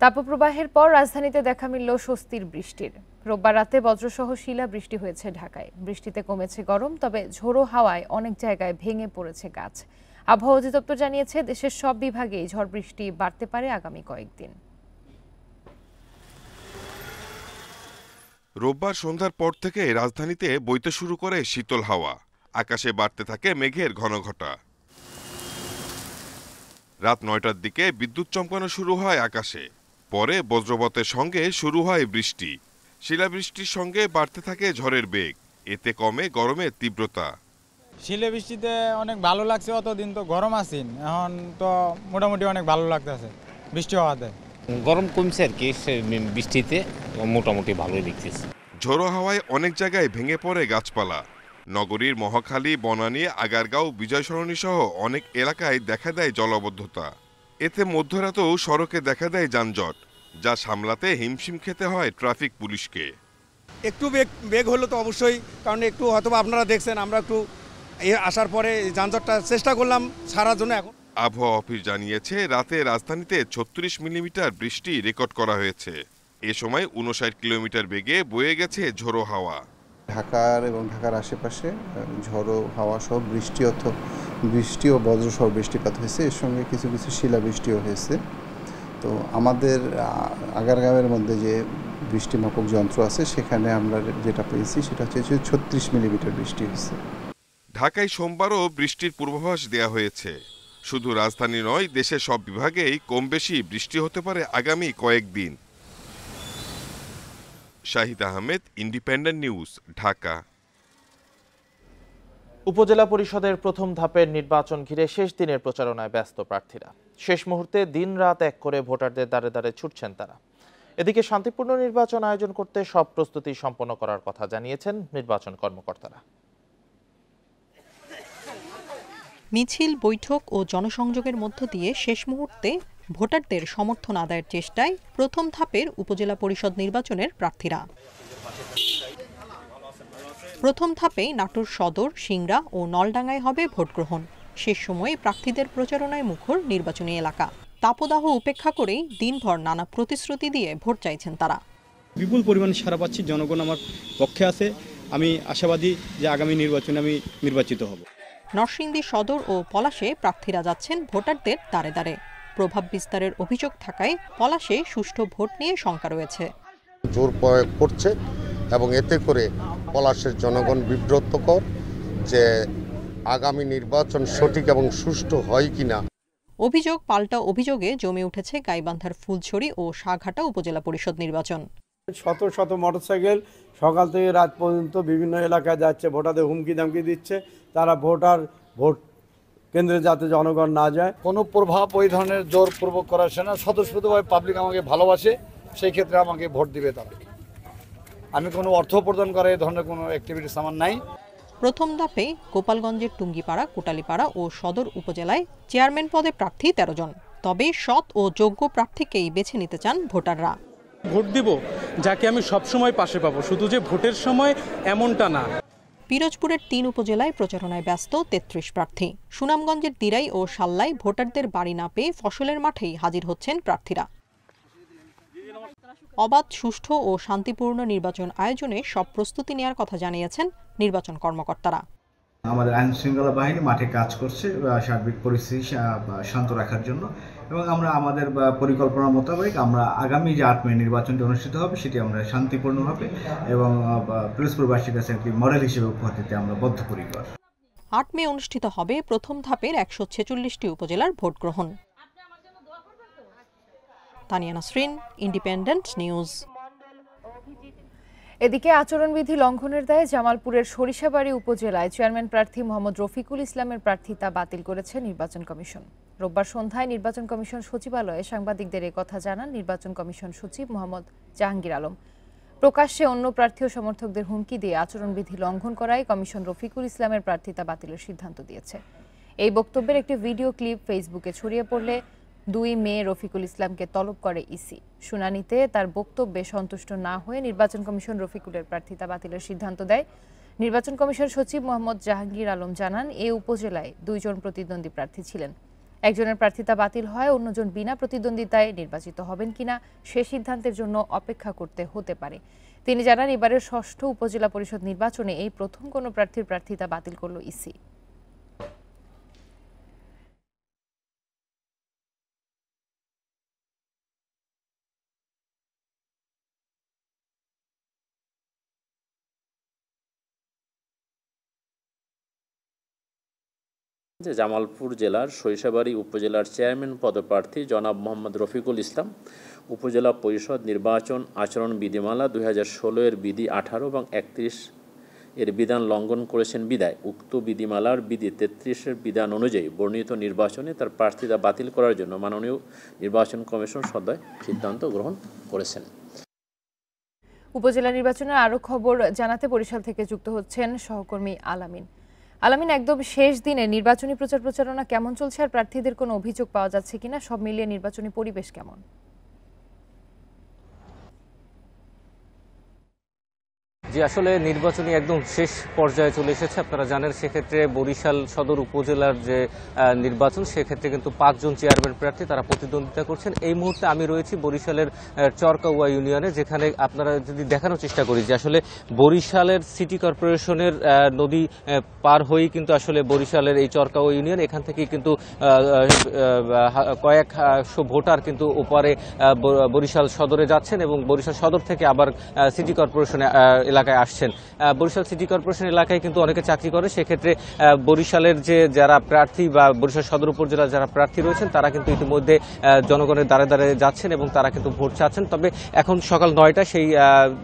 তাপপ্রবাহের পর রাজধানীতে দেখা মিলল স্বস্তির বৃষ্টির। রোববার রাতে বজ্রসহ শিলা বৃষ্টি হয়েছে ঢাকায়। বৃষ্টিতে কমেছে গরম, তবে ঝোড়ো হাওয়ায় অনেক জায়গায় ভেঙে পড়েছে গাছ। আবহাওয়া অধিদপ্তর জানিয়েছে, দেশের সব বিভাগেই ঝড় বৃষ্টি বাড়তে পারে আগামী কয়েকদিন। রোববার সন্ধ্যার পর থেকে রাজধানীতে বইতে শুরু করে শীতল হাওয়া। আকাশে বাড়তে থাকে মেঘের ঘনঘটা। রাত ৯টার দিকে বিদ্যুৎ চমকানো শুরু হয় আকাশে। পরে বজ্রপাতের সঙ্গে শুরু হয় বৃষ্টি। শিলাবৃষ্টির সঙ্গে বাড়তে থাকে ঝড়ের বেগ। এতে কমে গরমের তীব্রতা। শিলাবৃষ্টিতে অনেক ভালো লাগছে, অতদিন তো গরম আছেন, এখন তো মোটামুটি অনেক ভালো লাগতেছে বৃষ্টি হওয়াতে। গরম কমছে আর কি, বৃষ্টিতে মোটামুটি ভালোই দেখতেছে। ঝোড়ো হাওয়ায় অনেক জায়গায় ভেঙে পড়ে গাছপালা। নগরীর মহাখালী, বনানী, আগারগাঁও, বিজয় সরণি সহ অনেক এলাকায় দেখা দেয় জলাবদ্ধতা। এতে মধ্যরাতেও সড়কে দেখা দেয় যানজট, যা সামলাতে হিমশিম খেতে হয় ট্রাফিক পুলিশকে। একটু বেগ হলো তো অবশ্যই, কারণ একটু হয়তো আপনারা দেখছেন, আমরা একটু আসার পরে যানজটটা চেষ্টা করলাম ছাড়ার জন্য। এখন আবহাওয়া অফিস জানিয়েছে, রাতে রাজধানীতে ৩৬ মিলিমিটার বৃষ্টি রেকর্ড করা হয়েছে। এ সময় ৫৯ কিলোমিটার বেগে বয়ে গেছে ঝোড়ো হাওয়া। ঢাকার এবং ঢাকার আশেপাশে ঝড়ো হাওয়া সহ বৃষ্টি ও বজ্রসহ বৃষ্টিপাত হয়েছে। এর সঙ্গে কিছু কিছু শিলাবৃষ্টিও হয়েছে। তো আমাদের আগারগাঁওয়ের মধ্যে যে বৃষ্টিমাপক যন্ত্র আছে, সেখানে আমরা যেটা পেয়েছি সেটা হচ্ছে ৩৬ মিলিমিটার বৃষ্টি হয়েছে। ঢাকায় সোমবারও বৃষ্টির পূর্বাভাস দেয়া হয়েছে। শুধু রাজধানী নয়, দেশের সব বিভাগেই কম বেশি বৃষ্টি হতে পারে আগামী কয়েকদিন। Shahid Ahmed, independent news, Dhaka. উপজেলা পরিষদের প্রথম ধাপের নির্বাচন ঘিরে শেষ দিনের প্রচারণায় ব্যস্ত প্রার্থীরা। শেষ মুহূর্তে দিন-রাত এক করে ভোটারদের দ্বারে দ্বারে ছুটছেন তারা। এদিকে শান্তিপূর্ণ নির্বাচন আয়োজন করতে সব প্রস্তুতি সম্পন্ন করার কথা জানিয়েছেন নির্বাচন কর্মকর্তারা। মিছিল, বৈঠক ও জনসংযোগের মধ্য দিয়ে শেষ মুহূর্তে ভোটারদের সমর্থন আদায়ের চেষ্টায় প্রথম ধাপের উপজেলা পরিষদ নির্বাচনের প্রার্থীরা। প্রথম ধাপে নাটোর সদর, সিংড়া ও নলডাঙ্গায় হবে ভোটগ্রহণ। শেষ সময়ে প্রার্থীদের প্রচারণায় মুখর নির্বাচনী এলাকা। তাপদাহ উপেক্ষা করেই দিনভর নানা প্রতিশ্রুতি দিয়ে ভোট চাইছেন তারা। বিপুল পরিমাণে সাড়া পাচ্ছি, জনগণ আমার পক্ষে আছে। আমি আশাবাদী যে আগামী নির্বাচনে আমি নির্বাচিত হব। নরসিংদী সদর ও পলাশে প্রার্থীরা যাচ্ছেন ভোটারদের দ্বারে দ্বারে। প্রভাব বিস্তারের অভিযোগ থাকায় পলাশে সুষ্ঠু ভোট নিয়ে শঙ্কা রয়েছে। জোর প্রয়োগ করছে এবং এতে করে পলাশের জনগণ বিব্রতকর যে আগামী নির্বাচন সঠিক এবং সুষ্ঠু হয় কিনা। অভিযোগ পাল্টা অভিযোগে জমে উঠেছে গাইবান্ধার ফুলছড়ি ও সাঘাটা উপজেলা পরিষদ নির্বাচন। শত শত মোটরসাইকেল সকাল থেকে রাত পর্যন্ত বিভিন্ন এলাকায় যাচ্ছে, ভোটারদের হুমকি দামকি দিচ্ছে। তারা ভোট কেন্দ্রে যাতে জনগণ না যায়। কোনো প্রভাব ওই ধরনের জোরপূর্বক করাচ্ছে না। স্বতঃস্ফূর্তভাবে পাবলিক আমাকে ভালোবাসে, সেই ক্ষেত্রে আমাকে ভোট দিবে তারা। আমি কোনো অর্থ প্রদান করে এই ধরনের কোনো অ্যাক্টিভিটিস আমার নাই। প্রথম ধাপে গোপালগঞ্জের টুঙ্গিপাড়া, কোটালীপাড়া ও সদর উপজেলায় চেয়ারম্যান পদে প্রার্থী ১৩ জন। তবে সৎ ও যোগ্য প্রার্থীকেই বেছে নিতে চান ভোটাররা। ভোট দিব যাকে আমি সবসময় পাশে পাবো, শুধু যে ভোটের সময় এমনটা না। পিরোজপুরের ৩ উপজেলায় প্রচারণায় ব্যস্ত ৩৩ প্রার্থী। সুনামগঞ্জের দিরাই ও সাল্লায় ভোটারদের বাড়ি না পেয়ে ফসলের মাঠেই হাজির হচ্ছেন প্রার্থীরা। অবাধ, সুষ্ঠু ও শান্তিপূর্ণ নির্বাচন আয়োজনে সব প্রস্তুতি নেওয়ার কথা জানিয়েছেন নির্বাচন কর্মকর্তারা। আমাদের আইন শৃঙ্খলা বাহিনী মাঠে কাজ করছে সার্বিক পরিস্থিতি শান্ত রাখার জন্য, এবং আমরা আমাদের পরিকল্পনা মোতাবেক আমরা আগামী যে ৮ মে নির্বাচনটি অনুষ্ঠিত হবে সেটি আমরা শান্তিপূর্ণভাবে এবং পিরোজপুরবাসীর কাছে একটি মডেল হিসেবে উপহার দিতে আমরা বদ্ধপরিকর। ৮ মে অনুষ্ঠিত হবে প্রথম ধাপের ১৪৬টি উপজেলার ভোট গ্রহণ। Tania Nasrin, independent news. এদিকে আচরণবিধি লঙ্ঘনের দায়ে জামালপুরের সরিষাবাড়ী উপজেলায় চেয়ারম্যান প্রার্থী মোহাম্মদ রফিকুল ইসলামের প্রার্থিতা বাতিল করেছে নির্বাচন কমিশন। রোববার সন্ধ্যায় নির্বাচন কমিশন সচিবালয়ে সাংবাদিকদের কথা জানান নির্বাচন কমিশন সচিব মোহাম্মদ জাহাঙ্গীর আলম। প্রকাশ্যে অন্য প্রার্থী ও সমর্থকদের হুমকি দিয়ে আচরণবিধি লঙ্ঘন করায় কমিশন রফিকুল ইসলামের প্রার্থিতা বাতিলের সিদ্ধান্ত দিয়েছে। এই বক্তব্যের একটি ভিডিও ক্লিপ ফেসবুকে ছড়িয়ে পড়লে ২ মে রফিকুল ইসলামকে তলব করে ইসি। শুনানিতে তার বক্তব্যে সন্তুষ্ট না হয়ে নির্বাচন কমিশন রফিকুলের প্রার্থিতা বাতিলের সিদ্ধান্ত দেয়। নির্বাচন কমিশন সচিব মোহাম্মদ জাহাঙ্গীর আলম জানান, এ উপজেলায় ২ জন প্রতিদ্বন্দ্বী প্রার্থী ছিলেন। একজনের প্রার্থিতা বাতিল হয়, অন্যজন বিনা প্রতিদ্বন্দ্বিতায় নির্বাচিত হবেন কিনা সে সিদ্ধান্তের জন্য অপেক্ষা করতে হতে পারে। তিনি জানান, এবারের ৬ষ্ঠ উপজেলা পরিষদ নির্বাচনে এই প্রথম কোনো প্রার্থীর প্রার্থিতা বাতিল করল ইসি। জামালপুর জেলার সরিষাবাড়ী উপজেলার চেয়ারম্যান পদপ্রার্থী জনাব মোহাম্মদ রফিকুল ইসলাম উপজেলা পরিষদ নির্বাচন আচরণ বিধিমালা 2016 এর বিধি 18 এবং 31 এর বিধান লঙ্ঘন করেছেন বিধায় উক্ত বিধিমালার বিধি 33 এর বিধান অনুযায়ী বর্ণিত নির্বাচনে তার প্রার্থিতা বাতিল করার জন্য মাননীয় নির্বাচন কমিশন সদয় সিদ্ধান্ত গ্রহণ করেছেন। উপজেলা নির্বাচনের আরও খবর জানাতে বরিশাল থেকে যুক্ত হচ্ছেন সহকর্মী আলামিন। আলামিন, একদম শেষ দিনে নির্বাচনী প্রচারণা কেমন চলছে আর প্রার্থীদের কোনো অভিযোগ পাওয়া যাচ্ছে কিনা, সব মিলিয়ে নির্বাচনী পরিবেশ কেমন? যে আসলে নির্বাচনী একদম শেষ পর্যায়ে চলে এসেছে। আপনারা জানেন, সেক্ষেত্রে বরিশাল সদর উপজেলার যে নির্বাচন, সেক্ষেত্রে কিন্তু 5 জন চেয়ারম্যান প্রার্থী তারা প্রতিদ্বন্দ্বিতা করছেন। এই মুহূর্তে আমি রয়েছি বরিশালের চরকাউয়া ইউনিয়নে, যেখানে আপনারা যদি দেখানোর চেষ্টা করি যে আসলে বরিশালের সিটি কর্পোরেশনের নদী পার হয়েই কিন্তু আসলে বরিশালের এই চরকাউয়া ইউনিয়ন, এখান থেকে কিন্তু কয়েকশো ভোটার কিন্তু ওপারে বরিশাল সদরে যাচ্ছেন এবং বরিশাল সদর থেকে আবার সিটি কর্পোরেশনে এলাকায় আসছেন। বরিশাল সিটি কর্পোরেশন এলাকায় কিন্তু অনেকে চাকরি করে, সেক্ষেত্রে বরিশালের যে যারা প্রার্থী বা বরিশাল সদর উপজেলার যারা প্রার্থী রয়েছেন তারা কিন্তু ইতিমধ্যে জনগণের দ্বারে দ্বারে যাচ্ছেন এবং তারা কিন্তু ভোট চাচ্ছেন। তবে এখন সকাল 9টা, সেই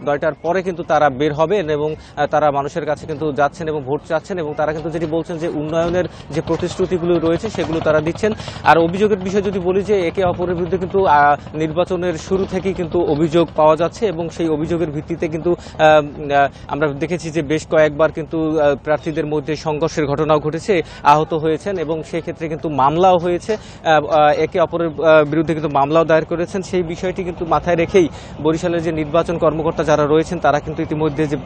9টার পরে কিন্তু তারা বের হবেন এবং তারা মানুষের কাছে কিন্তু যাচ্ছেন এবং ভোট চাচ্ছেন এবং তারা কিন্তু যেটি বলছেন যে উন্নয়নের যে প্রতিশ্রুতিগুলো রয়েছে সেগুলো তারা দিচ্ছেন। আর অভিযোগের বিষয় যদি বলি যে একে অপরের বিরুদ্ধে কিন্তু নির্বাচনের শুরু থেকেই কিন্তু অভিযোগ পাওয়া যাচ্ছে এবং সেই অভিযোগের ভিত্তিতে কিন্তু আমরা দেখেছি যে বেশ কয়েকবার কিন্তু প্রার্থীদের মধ্যে সংঘর্ষের ঘটনাও ঘটেছে, আহত হয়েছেন এবং সেই ক্ষেত্রে কিন্তু মামলাও হয়েছে, একে অপরের বিরুদ্ধে কিন্তু মামলাও দায়ের করেছেন। সেই বিষয়টি কিন্তু মাথায় রেখেই বরিশালের যে নির্বাচন কর্মকর্তা যারা রয়েছেন তারা কিন্তু ইতিমধ্যে যে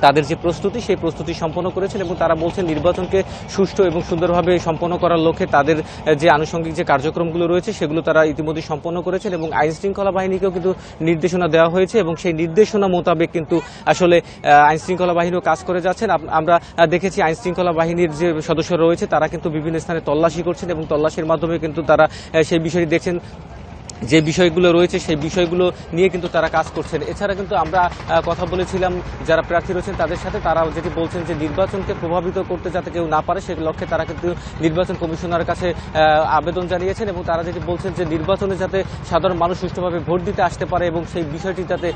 তাদের যে প্রস্তুতি সেই প্রস্তুতি সম্পন্ন করেছেন এবং তারা বলছেন নির্বাচনকে সুষ্ঠু এবং সুন্দরভাবে সম্পন্ন করার লক্ষ্যে তাদের যে আনুষঙ্গিক যে কার্যক্রমগুলো রয়েছে সেগুলো তারা ইতিমধ্যে সম্পন্ন করেছেন এবং আইন শৃঙ্খলা বাহিনীকেও কিন্তু নির্দেশনা দেওয়া হয়েছে এবং সেই নির্দেশনা মোতাবেক কিন্তু আসলে আইন শৃঙ্খলা বাহিনীও কাজ করে যাচ্ছেন। আমরা দেখেছি আইন শৃঙ্খলা বাহিনীর যে সদস্যরা রয়েছে তারা কিন্তু বিভিন্ন স্থানে তল্লাশি করছেন এবং তল্লাশির মাধ্যমে কিন্তু তারা সেই বিষয়টি দেখছেন, যে বিষয়গুলো রয়েছে সেই বিষয়গুলো নিয়ে কিন্তু তারা কাজ করছেন। এছাড়া কিন্তু আমরা কথা বলেছিলাম যারা প্রার্থী রয়েছেন তাদের সাথে, তারা যেটি বলছেন যে নির্বাচনকে প্রভাবিত করতে যাতে কেউ না পারে সেই লক্ষ্যে তারা কিন্তু নির্বাচন কমিশনার কাছে আবেদন জানিয়েছেন এবং তারা যেটি বলছেন যে নির্বাচনে যাতে সাধারণ মানুষ সুষ্ঠুভাবে ভোট দিতে আসতে পারে এবং সেই বিষয়টি যাতে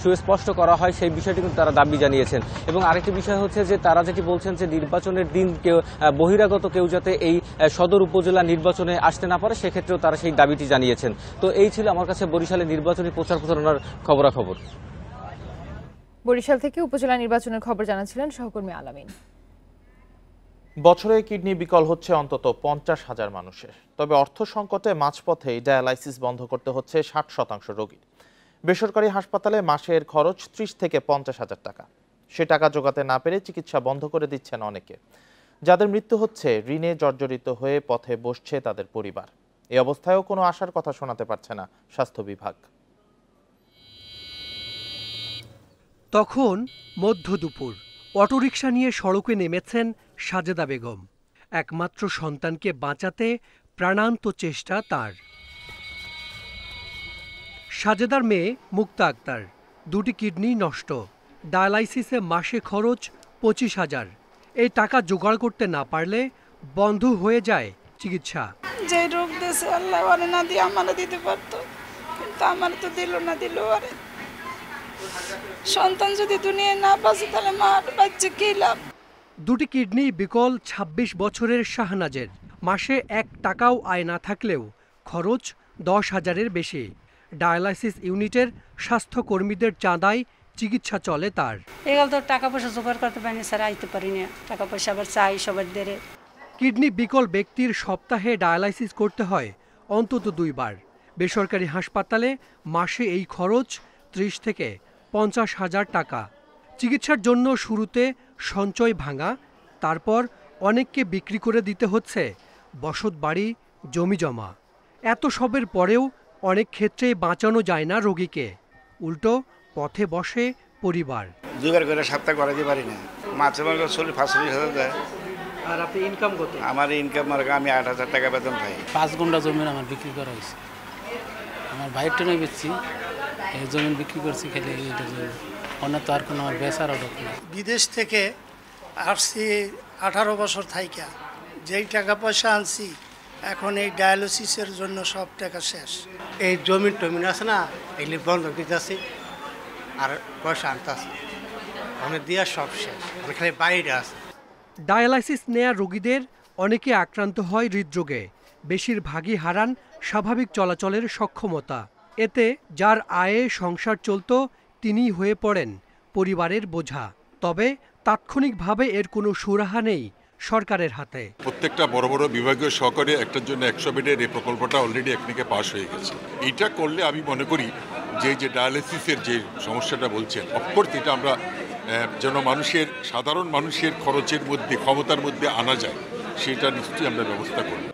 সুস্পষ্ট করা হয় সেই বিষয়টি কিন্তু তারা দাবি জানিয়েছেন। এবং আরেকটি বিষয় হচ্ছে যে তারা যেটি বলছেন যে নির্বাচনের দিন কেউ বহিরাগত কেউ যাতে এই সদর উপজেলা নির্বাচনে আসতে না পারে সেক্ষেত্রেও তারা সেই দাবিটি জানিয়েছেন। তো এই ছিল আমার কাছে বরিশালের নির্বাচনী প্রচারণার খবরাখবর। বরিশাল থেকে উপজেলা নির্বাচনের খবর জানাচ্ছিলেন সহকর্মী আলামিন। বছরে কিডনি বিকল হচ্ছে অন্তত 50,000 মানুষের। তবে অর্থ সংকটে মাঝপথেই ডায়ালাইসিস বন্ধ করতে হচ্ছে 60% রোগীর। বেসরকারি হাসপাতালে মাসের খরচ 30 থেকে 50,000 টাকা। সে টাকা জোগাতে না পেরে চিকিৎসা বন্ধ করে দিচ্ছেন অনেকে। যাদের মৃত্যু হচ্ছে ঋণে জর্জরিত হয়ে পথে বসছে তাদের পরিবার। এই অবস্থায়ও কোনো আশার কথা শোনাতে পারছে না স্বাস্থ্য বিভাগ। তখন মধ্য দুপুর, অটোরিকশা নিয়ে সড়কে নেমেছেন সাজেদা বেগম। একমাত্র সন্তানকে বাঁচাতে প্রাণান্ত চেষ্টা তার। সাজেদার মেয়ে মুক্তা আক্তার, 2টি কিডনি নষ্ট, ডায়ালাইসিসে মাসে খরচ 25,000। এই টাকা জোগাড় করতে না পারলে বন্ধ হয়ে যায় চিকিৎসা। যে রোগ দেশে আল্লাহ ওরে না দিয়ে আমার দিতে পারতো, কিন্তু আমার তো দিল না, দিল ওরে। সন্তান যদি দুনিয়ায় না বাঁচে তাহলে মার বাচ্চা কি লাভ। 2টি কিডনি বিকল 26 বছরের শাহনাজের। মাসে 1 টাকাও আয় না থাকলেও খরচ 10,000-এর বেশি। ডায়ালাইসিস ইউনিটের স্বাস্থ্যকর্মীদের চাঁদায় চিকিৎসা চলে তার। এগুলো তো টাকা পয়সা জোগাড় করতে পারিনি স্যার, আইতে পারিনি, টাকা পয়সা আবার চাই সবার দেরে। কিডনি বিকল ব্যক্তির সপ্তাহে ডায়ালাইসিস করতে হয় অন্তত 2 বার। বেসরকারি হাসপাতালে মাসে এই খরচ 30 থেকে 50,000 টাকা। চিকিৎসার জন্য শুরুতে সঞ্চয় ভাঙা, তারপর অনেককে বিক্রি করে দিতে হচ্ছে বসতবাড়ি, জমিজমা। এত সবের পরেও অনেক ক্ষেত্রে বাঁচানো যায় না রোগীকে, উল্টো পথে বসে পরিবার। জোগাড় করে সপ্তাহ করাতে পারি না, মাঝে মাঝে 40-45 দেয়। আর আপনি ইনকাম কত? আমার ইনকাম আমি 8,000 টাকা বেতন পাই। 5 গুণ্ঠা জমি আমার বিক্রি করা হয়েছে, আমার ভাইয়ের টেনে বেচছি, এই জমি বিক্রি করছি খেলে এইটার জন্য, অন্য তো আর কোনো আমার বেচার অর্ডার নেই। বিদেশ থেকে আসছি 18 বছর থাইকা, যেই টাকা পয়সা আনছি এখন এই ডায়ালিসিসের জন্য সব টাকা শেষ। এই জমিন আছে না, এগুলি বন্ধ দিতেছি আর পয়সা আনতেছি, আমি দিয়া সব শেষ, খালি বাইরে আছে। ডায়ালাইসিস নেয়া রোগীদের অনেকে আক্রান্ত হয় হৃদরোগে, বেশিরভাগই হারান স্বাভাবিক চলাচলের সক্ষমতা। এতে যার আয়ে সংসার চলত তিনিই হয়ে পড়েন পরিবারের বোঝা। তবে তাৎক্ষণিকভাবে এর কোনো সুরাহা নেই সরকারের হাতে। প্রত্যেকটা বড় বড় বিভাগীয় সহকারে একটার জন্য 100 বেডের এই প্রকল্পটা অলরেডি একদিকে পাস হয়ে গেছে। এইটা করলে আমি মনে করি যে ডায়ালিসিসের যে সমস্যাটা বলছেন, অফকোর্স এটা আমরা যেন সাধারণ মানুষের খরচের মধ্যে, ক্ষমতার মধ্যে আনা যায়, সেটা নিশ্চয়ই আমরা ব্যবস্থা করব।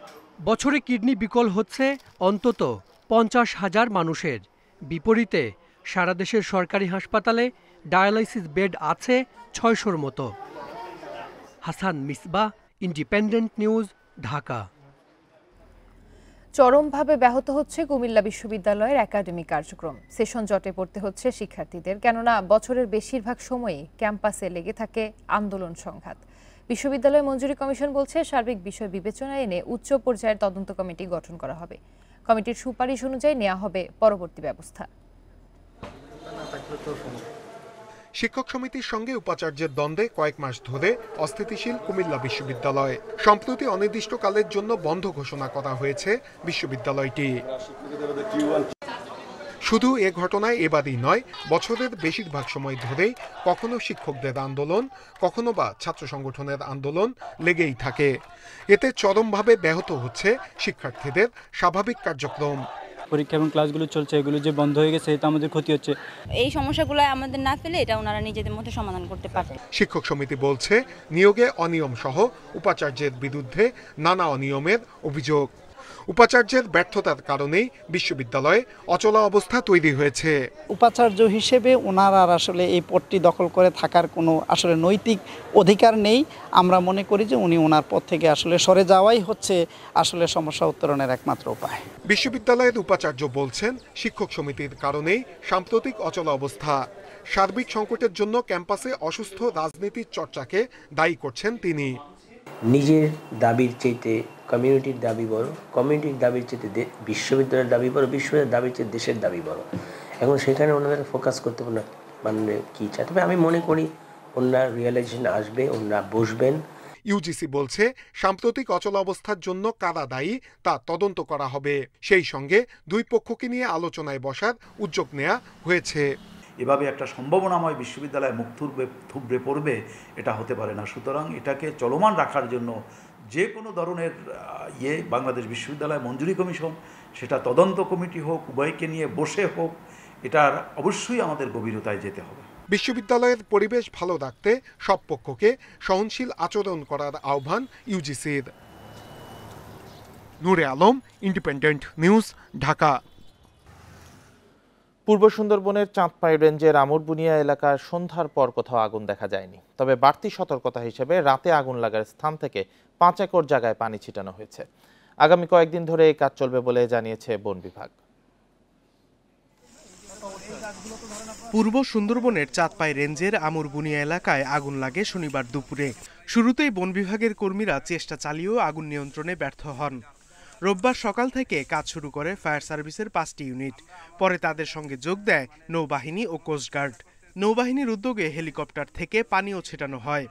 বছরে কিডনি বিকল হচ্ছে অন্তত 50,000 মানুষের। বিপরীতে সারা দেশের সরকারি হাসপাতালে ডায়ালাইসিস বেড আছে 600-র মতো। Hasan Misbah, independent news, Dhaka. চরমভাবে ব্যাহত হচ্ছে কুমিল্লা বিশ্ববিদ্যালয়ের একাডেমিক কার্যক্রম। সেশন জটে পড়তে হচ্ছে শিক্ষার্থীদের, কেননা বছরের বেশিরভাগ সময়ই ক্যাম্পাসে লেগে থাকে আন্দোলন সংঘাত। বিশ্ববিদ্যালয় মঞ্জুরি কমিশন বলছে সার্বিক বিষয় বিবেচনায় এনে উচ্চ পর্যায়ের তদন্ত কমিটি গঠন করা হবে। কমিটির সুপারিশ অনুযায়ী নেওয়া হবে পরবর্তী ব্যবস্থা। শিক্ষক সমিতির সঙ্গে উপাচার্যের দ্বন্দ্বে কয়েক মাস ধরে অস্থিতিশীল কুমিল্লা বিশ্ববিদ্যালয়। সম্প্রতি অনির্দিষ্টকালের জন্য বন্ধ ঘোষণা করা হয়েছে বিশ্ববিদ্যালয়টি। শুধু এ ঘটনায় এবারই নয়, বছরের বেশিরভাগ সময় ধরেই কখনো শিক্ষকদের আন্দোলন, কখনো বা ছাত্র সংগঠনের আন্দোলন লেগেই থাকে। এতে চরমভাবে ব্যাহত হচ্ছে শিক্ষার্থীদের স্বাভাবিক কার্যক্রম। পরীক্ষা এবং ক্লাসগুলো চলছে, এগুলো যে বন্ধ হয়ে গেছে এটা আমাদের ক্ষতি হচ্ছে। এই সমস্যাগুলো আমাদের না ফেলে এটা ওনারা নিজেদের মধ্যে সমাধান করতে পারবে। শিক্ষক সমিতি বলছে নিয়োগে অনিয়ম সহ উপাচার্যের বিরুদ্ধে নানা অনিয়মের অভিযোগ। উপাচার্যের ব্যর্থতার কারণেই বিশ্ববিদ্যালয়ে অচলা অবস্থা তৈরি হয়েছে। উপাচার্য হিসেবে ওনার আর আসলে এই পদটি দখল করে থাকার কোনো আসলে নৈতিক অধিকার নেই। আমরা মনে করি যে উনি ওনার পদ থেকে আসলে সরে যাওয়াই হচ্ছে আসলে সমস্যা উত্তরণের একমাত্র উপায়। বিশ্ববিদ্যালয়ের উপাচার্য বলছেন শিক্ষক সমিতির কারণেই সাম্প্রতিক অচলা অবস্থা। সার্বিক সংকটের জন্য ক্যাম্পাসে অসুস্থ রাজনীতির চর্চাকে দায়ী করছেন তিনি। নিজের দাবির চাইতে কমিউনিটির দাবি বড়, কমিউনিটির দাবির চাইতে বিশ্ববিদ্যালয়ের দাবি বড়, বিশ্ববিদ্যালয়ের দাবির চাইতে দেশের দাবি বড়। এখন সেখানে ওনাদের ফোকাস করতে পারে মানে কী চায়। তবে আমি মনে করি ওনার রিয়েলাইজেশন আসবে, ওনারা বসবেন। ইউজিসি বলছে সাম্প্রতিক অচল অবস্থার জন্য কারা দায়ী তা তদন্ত করা হবে। সেই সঙ্গে দুই পক্ষকে নিয়ে আলোচনায় বসার উদ্যোগ নেওয়া হয়েছে। এভাবে একটা সম্ভাবনাময় বিশ্ববিদ্যালয় মুখ থুবড়ে পড়বে এটা হতে পারে না। সুতরাং এটাকে চলমান রাখার জন্য যে কোনো ধরনের বাংলাদেশ বিশ্ববিদ্যালয় মঞ্জুরি কমিশন, সেটা তদন্ত কমিটি হোক, উভয়কে নিয়ে বসে হোক, এটার অবশ্যই আমাদের গভীরতায় যেতে হবে। বিশ্ববিদ্যালয়ের পরিবেশ ভালো রাখতে সব পক্ষকে সহনশীল আচরণ করার আহ্বান ইউজিসির। নূরে আলম, ইন্ডিপেন্ডেন্ট নিউজ, ঢাকা। পূর্ব সুন্দরবনের চাঁদপাই রেঞ্জের আমরবুনিয়া এলাকার সন্ধ্যার পর কোথাও আগুন দেখা যায়নি। তবে বাড়তি সতর্কতা হিসেবে রাতে আগুন লাগার স্থান থেকে 5 একর জায়গায় পানি ছিটানো হয়েছে। আগামী কয়েকদিন ধরে এই কাজ চলবে বলে জানিয়েছে বন বিভাগ। পূর্ব সুন্দরবনের চাঁদপাই রেঞ্জের আমরবুনিয়া এলাকায় আগুন লাগে শনিবার দুপুরে। শুরুতেই বন বিভাগের কর্মীরা চেষ্টা চালিয়েও আগুন নিয়ন্ত্রণে ব্যর্থ হন। রোববার সকাল থেকে কাজ শুরু করে ফায়ার সার্ভিসের 5টি ইউনিট। পরে তাদের সঙ্গে যোগ দেয় নৌবাহিনী ও কোস্টগার্ড। নৌবাহিনীর উদ্যোগে হেলিকপ্টার থেকে পানিও ছেটানো হয়।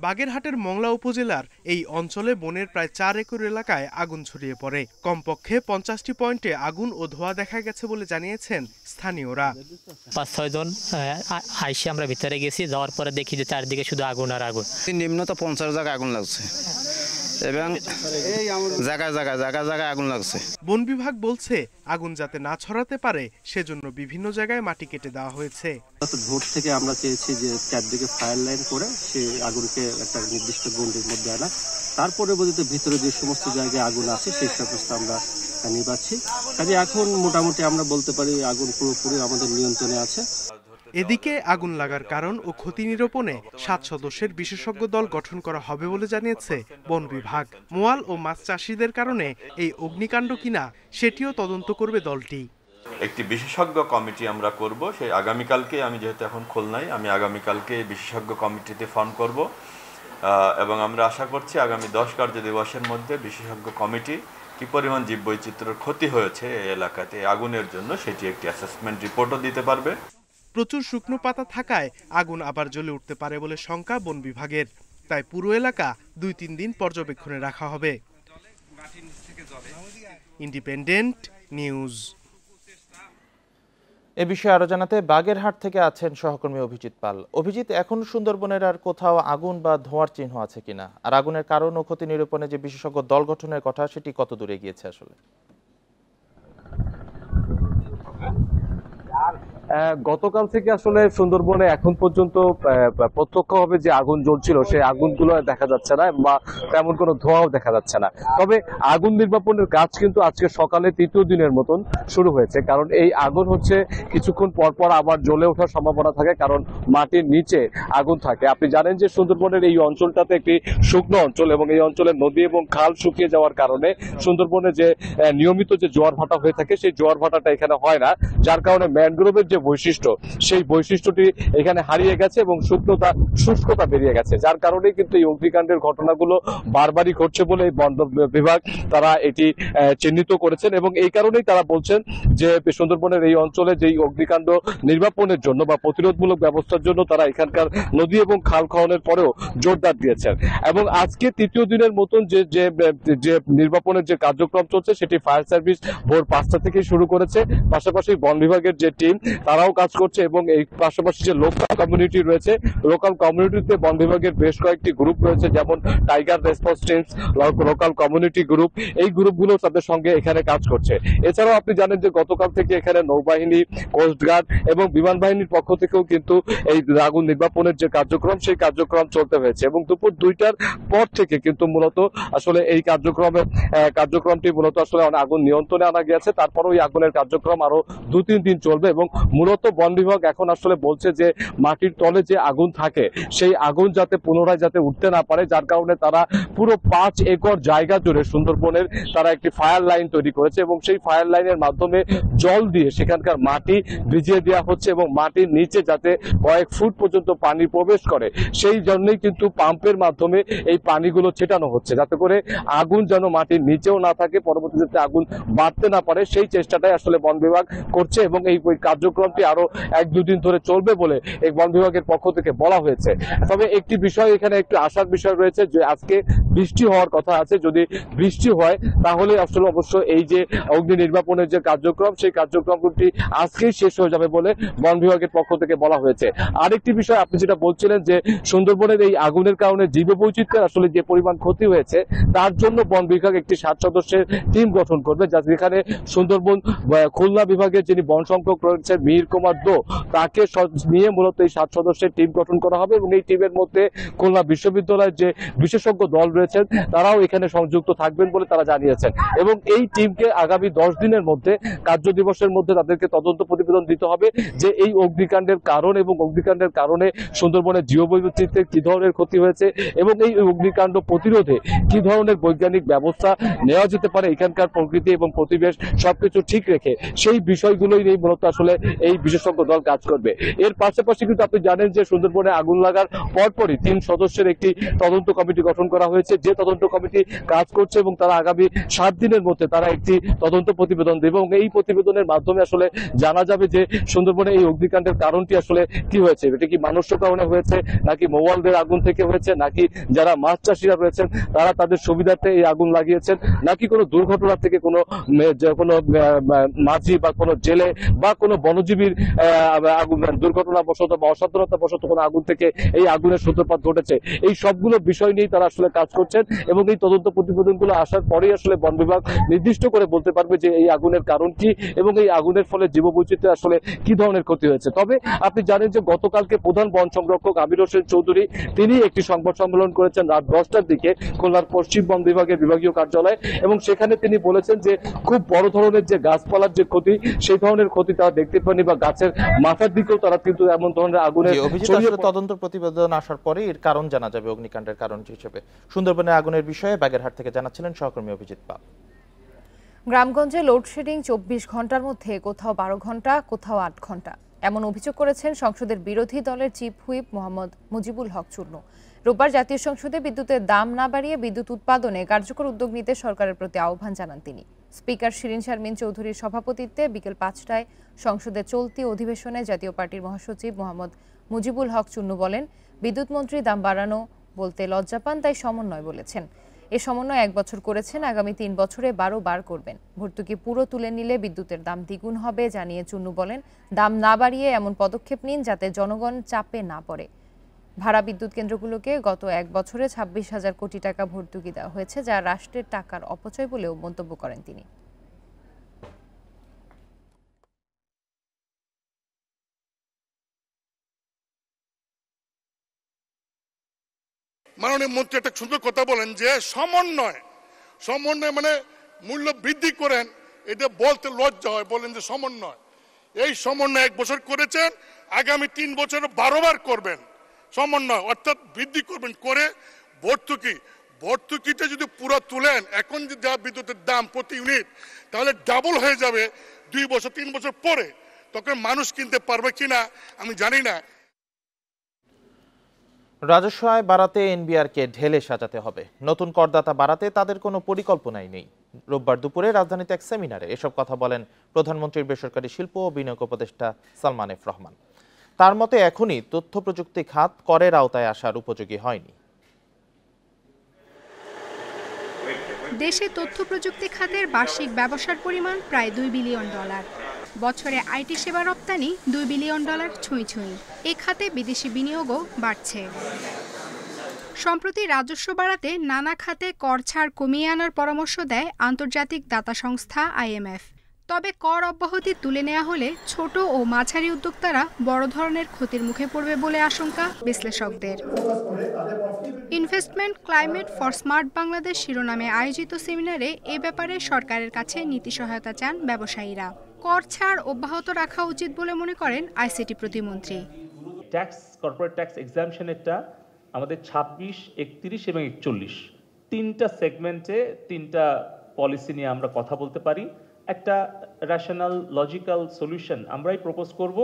বাগেরহাটের মংলা উপজেলার এই অঞ্চলে বনের প্রায় 4 একর এলাকায় আগুন ছড়িয়ে পড়ে। কমপক্ষে 50টি পয়েন্টে আগুন ও ধোঁয়া দেখা গেছে বলে জানিয়েছেন স্থানীয়রা। 5-6 জন আইসে আমরা ভিতরে গেছি, যাওয়ার পরে দেখি যে চারদিকে শুধু আগুন আর আগুন। নিম্নত 50 জায়গায় আগুন লাগছে। এবং জায়গায় জায়গায় জায়গায় জায়গায় আগুন লাগছে। বন বিভাগ বলছে আগুন যাতে না ছড়াতে পারে সেজন্য বিভিন্ন জায়গায় মাটি কেটে দেওয়া হয়েছে। ভোর থেকে আমরা চেয়েছি যে চারদিকে ফায়ার লাইন করে সেই আগুনকে একটা নির্দিষ্ট গণ্ডির মধ্যে আনা, তারপরে বলতে ভিতরে যে সমস্ত জায়গায় আগুন আছে সেই সমস্ত আমরা নিবাচ্ছি। কাজে এখন মোটামুটি আমরা বলতে পারি আগুন পুরোপুরি আমাদের নিয়ন্ত্রণে আছে। এদিকে আগুন লাগার কারণ ও ক্ষতি নিরূপণে 7 সদস্যের বিশেষজ্ঞ দল গঠন করা হবে বলে জানিয়েছে বন বিভাগ। মোয়াল ও মাছ চাষিদের কারণে এই অগ্নিকাণ্ড কিনা সেটিও তদন্ত করবে দলটি। একটি বিশেষজ্ঞ কমিটি আমরা করব, সেই আগামীকালকে, আমি যেহেতু এখন খুলনায়, আমি আগামীকালকে বিশেষজ্ঞ কমিটিতে ফর্ম করব এবং আমরা আশা করছি আগামী 10 কার্য দিবসের মধ্যে বিশেষজ্ঞ কমিটি কি পরিমাণ জীববৈচিত্র্যের ক্ষতি হয়েছে এই এলাকাতে আগুনের জন্য সেটি একটি অ্যাসেসমেন্ট রিপোর্টও দিতে পারবে। প্রচুর শুকনো পাতা থাকায় আগুন আবার জ্বলে উঠতে পারে বলে শঙ্কা বন বিভাগের, তাই পুরো এলাকা 2-3 দিন পর্যবেক্ষণে রাখা হবে। Independent news. এ বিষয়ে আরো জানাতে বাগেরহাট থেকে আছেন সহকর্মী অভিজিৎ পাল। অভিজিৎ, এখন সুন্দরবনের আর কোথাও আগুন বা ধোঁয়ার চিহ্ন আছে কিনা, আর আগুনের কারণ ও ক্ষতি নিরূপণে যে বিশেষজ্ঞ দল গঠনের কথা সেটি কত দূরে গিয়েছে আসলে? গতকাল থেকে আসলে সুন্দরবনে এখন পর্যন্ত প্রত্যক্ষভাবে যে আগুন জ্বলছিল সেই আগুনগুলো দেখা যাচ্ছে না বা তেমন কোনো ধোঁয়াও দেখা যাচ্ছে না। তবে আগুন নির্বাপনের কাজ কিন্তু আজকে সকালে 3য় দিনের মতন শুরু হয়েছে, কারণ এই আগুন হচ্ছে কিছুক্ষণ পর পর আবার জ্বলে ওঠার সম্ভাবনা থাকে, কারণ মাটির নিচে আগুন থাকে। আপনি জানেন যে সুন্দরবনের এই অঞ্চলটাতে একটি শুকনো অঞ্চল এবং এই অঞ্চলের নদী এবং খাল শুকিয়ে যাওয়ার কারণে সুন্দরবনে যে নিয়মিত যে জোয়ার ভাটা হয়ে থাকে সেই জোয়ার ভাটাটা এখানে হয় না, যার কারণে ম্যানগ্রোভের যে বৈশিষ্ট্য সেই বৈশিষ্ট্যটি এখানে হারিয়ে গেছে এবং শুষ্কতা বেরিয়ে গেছে, যার কারণে কিন্তু এই অগ্নিকাণ্ডের ঘটনাগুলো বারবারই ঘটছে বলে বন বিভাগ তারা এটি চিহ্নিত করেছেন এবং এই কারণেই তারা বলছেন যে সুন্দরবনের এই অঞ্চলে যেই অগ্নিকাণ্ড নির্বাপনের জন্য বা প্রতিরোধমূলক ব্যবস্থার জন্য তারা এখানকার নদী এবং খাল খননের পরেও জোরদার দিয়েছেন। এবং আজকে 3য় দিনের মতন যে নির্বাপনের যে কার্যক্রম চলছে সেটি ফায়ার সার্ভিস ভোর 5টা থেকে শুরু করেছে, পাশাপাশি বন বিভাগের যে টিম তারাও কাজ করছে এবং এই পাশাপাশি যে লোকাল কমিউনিটি রয়েছে, লোকাল কমিউনিটিতে বন বিভাগের বেশ কয়েকটি গ্রুপ রয়েছে, যেমন tiger response teams, local community group, এই গ্রুপগুলো তাদের সঙ্গে এখানে কাজ করছে। এছাড়াও আপনি জানেন যে গতকাল থেকে এখানে নৌবাহিনী, কোস্টগার্ড এবং বিমান বাহিনীর পক্ষ থেকেও কিন্তু এই আগুন নির্বাপনের যে কার্যক্রম সেই কার্যক্রম চলতে হয়েছে এবং দুপুর 2টার পর থেকে কিন্তু মূলত আসলে এই কার্যক্রমটি মূলত আসলে আগুন নিয়ন্ত্রণে আনা গিয়েছে। তারপরও এই আগুনের কার্যক্রম আরো 2-3 দিন চলবে এবং মূলত বন বিভাগ এখন আসলে বলছে যে মাটির তলে যে আগুন থাকে সেই আগুন যাতে পুনরায় যাতে উঠতে না পারে, যার কারণে তারা পুরো 5 একর জায়গা জুড়ে সুন্দরবনের তারা একটি ফায়ার লাইন তৈরি করেছে এবং সেই ফায়ার লাইনের মাধ্যমে জল দিয়ে সেখানকার মাটি ভিজিয়ে দেওয়া হচ্ছে এবং মাটির নিচে যাতে কয়েক ফুট পর্যন্ত পানি প্রবেশ করে সেই জন্যই কিন্তু পাম্পের মাধ্যমে এই পানিগুলো ছেটানো হচ্ছে, যাতে করে আগুন যেন মাটির নিচেও না থাকে, পরবর্তীতে আগুন বাড়তে না পারে সেই চেষ্টাটাই আসলে বন বিভাগ করছে এবং এই কার্যক্রমটি আরো 1-2 দিন ধরে চলবে বলে এই বন বিভাগের পক্ষ থেকে বলা হয়েছে। তবে একটি বিষয় এখানে একটু আশার বিষয় রয়েছে যে আজকে বৃষ্টি হওয়ার কথা আছে, যদি বৃষ্টি হয় তাহলে আসলে অবশ্য এই যে অগ্নি নির্বাপনের যে কার্যক্রম সেই কার্যক্রমটি আজকেই শেষ হয়ে যাবে বলে বন বিভাগের পক্ষ থেকে বলা হয়েছে। আরেকটি বিষয় আপনি যেটা বলছিলেন যে সুন্দরবনের এই আগুনের কারণে জীববৈচিত্র্যের আসলে যে পরিমাণ ক্ষতি হয়েছে তার জন্য বন বিভাগ একটি 7 সদস্যের টিম গঠন করবে, যেখানে সুন্দরবন খুলনা বিভাগের যিনি বন সংরক্ষক রয়েছেন মিহির কুমার দো, তাকে নিয়ে মূলত এই 7 সদস্যের টিম গঠন করা হবে এবং এই টিমের মধ্যে খুলনা বিশ্ববিদ্যালয়ের যে বিশেষজ্ঞ দল রয়েছেন তারাও এখানে সংযুক্ত থাকবেন বলে তারা জানিয়েছেন এবং এই টিমকে আগামী 10 দিনের মধ্যে কার্য দিবসের মধ্যে তাদেরকে তদন্ত প্রতিবেদন দিতে হবে যে এই অগ্নিকাণ্ডের কারণ এবং অগ্নিকাণ্ডের কারণে সুন্দরবনের জীববৈচিত্র্যের কি ধরনের ক্ষতি হয়েছে এবং এই অগ্নিকাণ্ড প্রতিরোধে কি ধরনের বৈজ্ঞানিক ব্যবস্থা নেওয়া যেতে পারে এখানকার প্রকৃতি এবং পরিবেশ সবকিছু ঠিক রেখে সেই বিষয়গুলোই নিয়ে মূলত আসলে এই বিশেষজ্ঞ দল কাজ করবে। এর পাশাপাশি কিন্তু আপনি জানেন যে সুন্দরবনে আগুন লাগার পরপরই 3 সদস্যের একটি তদন্ত কমিটি গঠন করা হয়েছে, যে তদন্ত কমিটি কাজ করছে এবং তারা আগামী 7 দিনের মধ্যে তারা একটি তদন্ত প্রতিবেদন দেবে এবং এই প্রতিবেদনের মাধ্যমে আসলে জানা যাবে যে সুন্দরবনে এই অগ্নিকাণ্ডের কারণটি আসলে কি হয়েছে, এটা কি মানুষের কারণে হয়েছে নাকি মৌয়ালদের আগুন থেকে হয়েছে নাকি যারা মাছ চাষিরা রয়েছেন তারা তাদের সুবিধার্থে এই আগুন লাগিয়েছেন নাকি কোনো দুর্ঘটনা থেকে কোনো মাঝি বা কোনো জেলে বা কোনো বনজীবীর দুর্ঘটনা বশত বা অসাবধানতা বশত কোনো আগুন থেকে এই আগুনের সূত্রপাত ঘটেছে। এই সবগুলো বিষয় নিয়ে তারা আসলে কাজ করছে। করছেন এবং এই তদন্ত প্রতিবেদনগুলো আসার পরেই আসলে বন বিভাগ নির্দিষ্ট করে বলতে পারবে যে এই আগুনের কারণ কি এবং এই আগুনের ফলে জীববৈচিত্র্যে আসলে কি ধরনের ক্ষতি হয়েছে। তবে আপনি জানেন যে গতকালকে প্রধান বন সংরক্ষক আবির হোসেন চৌধুরী তিনি একটি সংবাদ সম্মেলন করেছেন রাত 10টার দিকে খুলনার পশ্চিম বন বিভাগের বিভাগীয় কার্যালয়ে, এবং সেখানে তিনি বলেছেন যে খুব বড় ধরনের যে গাছপালার যে ক্ষতি সেই ধরনের ক্ষতি তারা দেখতে পাননি, বা গাছের মাথার দিকেও তারা কিন্তু এমন ধরনের আগুনের তদন্ত প্রতিবেদন আসার পরে এর কারণ জানা যাবে অগ্নিকাণ্ডের কারণ হিসেবে। সুন্দরবনে আগুনের বিষয়ে বাগেরহাট থেকে জানাচ্ছিলেন সহকর্মী অভিজিৎ পাল। গ্রামগঞ্জে লোডশেডিং 24 ঘন্টার মধ্যে কোথাও 12 ঘন্টা কোথাও 8 ঘন্টা, এমন অভিযোগ করেছেন সংসদের বিরোধী দলের চিফ হুইপ মোহাম্মদ মুজিবুল হক চূর্ণ। রোববার জাতীয় সংসদে বিদ্যুতের দাম না বাড়িয়ে বিদ্যুৎ উৎপাদনে কার্যকর উদ্যোগ নিতে সরকারের প্রতি আহ্বান জানান তিনি। স্পিকার শিরিন শারমিন চৌধুরীর সভাপতিত্বে বিকেল 5টায় সংসদের চলতি অধিবেশনে জাতীয় পার্টির মহাসচিব মোহাম্মদ মুজিবুল হক চূর্ণ বলেন, বিদ্যুৎ মন্ত্রী দাম বাড়ানো বলতে লজ্জা পান, তাই সমন্বয় বলেছেন। এ সমন্বয় 1 বছর করেছেন, আগামী 3 বছরে 12 বার করবেন। ভর্তুকি পুরো তুলে নিলে বিদ্যুতের দাম দ্বিগুণ হবে জানিয়ে চূর্ণ বলেন, দাম না বাড়িয়ে এমন পদক্ষেপ নিন যাতে জনগণ চাপে না পড়ে। ভাড়া বিদ্যুৎ কেন্দ্রগুলোকে গত 1 বছরে 26,000 কোটি টাকা ভর্তুকি দেওয়া হয়েছে, যা রাষ্ট্রের টাকার অপচয় বলেও মন্তব্য করেন তিনি। মাননীয় মন্ত্রী একটা সুন্দর কথা বলেন যে সমন্বয় মানে মূল্য বৃদ্ধি করেন, এটা বলতে লজ্জা হয়, বলেন যে সমন্বয়। এই সমন্বয় 1 বছর করেছেন, আগামী 3 বছরে 12 বার করবেন সমন্বয়, অর্থাৎ বৃদ্ধি করবেন করে ভর্তুকিটা যদি পুরো তুলেন, এখন যে দেওয়া বিদ্যুতের দাম প্রতি ইউনিট তাহলে ডাবল হয়ে যাবে 2 বছর 3 বছর পরে, তখন মানুষ কিনতে পারবে কিনা আমি জানি না। রাজস্ব আয় বাড়াতে এনবিআরকে ঢেলে সাজাতে হবে, নতুন করদাতা বাড়াতে তাদের কোনো পরিকল্পনাই নেই। রোববার দুপুরে রাজধানীতে এক সেমিনারে এসব কথা বলেন প্রধানমন্ত্রীর বেসরকারি শিল্প ও বিনিয়োগ উপদেষ্টা সালমান এফ রহমান। তার মতে এখনই তথ্য প্রযুক্তি খাত করের আওতায় আসার উপযোগী হয়নি। দেশে তথ্য প্রযুক্তি খাতের বার্ষিক ব্যবসার পরিমাণ প্রায় $2 বিলিয়ন। বছরে আইটি সেবা রপ্তানি $2 বিলিয়ন ছুঁই ছুঁই। এ খাতে বিদেশি বিনিয়োগও বাড়ছে। সম্প্রতি রাজস্ব বাড়াতে নানা খাতে কর ছাড় কমিয়ে আনার পরামর্শ দেয় আন্তর্জাতিক দাতা সংস্থা IMF। তবে কর অব্যাহতি তুলে নেওয়া হলে ছোট ও মাঝারি উদ্যোক্তারা বড় ধরনের ক্ষতির মুখে পড়বে বলে আশঙ্কা বিশ্লেষকদের। Investment climate for smart Bangladesh শিরোনামে আয়োজিত সেমিনারে এ ব্যাপারে সরকারের কাছে নীতি সহায়তা চান ব্যবসায়ীরা। কর ছাড় অব্যাহত রাখা উচিত বলে মনে করেন আইসিটি প্রতিমন্ত্রী। ট্যাক্স কর্পোরেট ট্যাক্স এক্সামশনেরটা আমাদের 26, 31 এবং 41 তিনটা সেগমেন্টে 3টা পলিসি নিয়ে আমরা কথা বলতে পারি। একটা রেশনাল লজিক্যাল সলিউশন আমরাই প্রপোজ করব,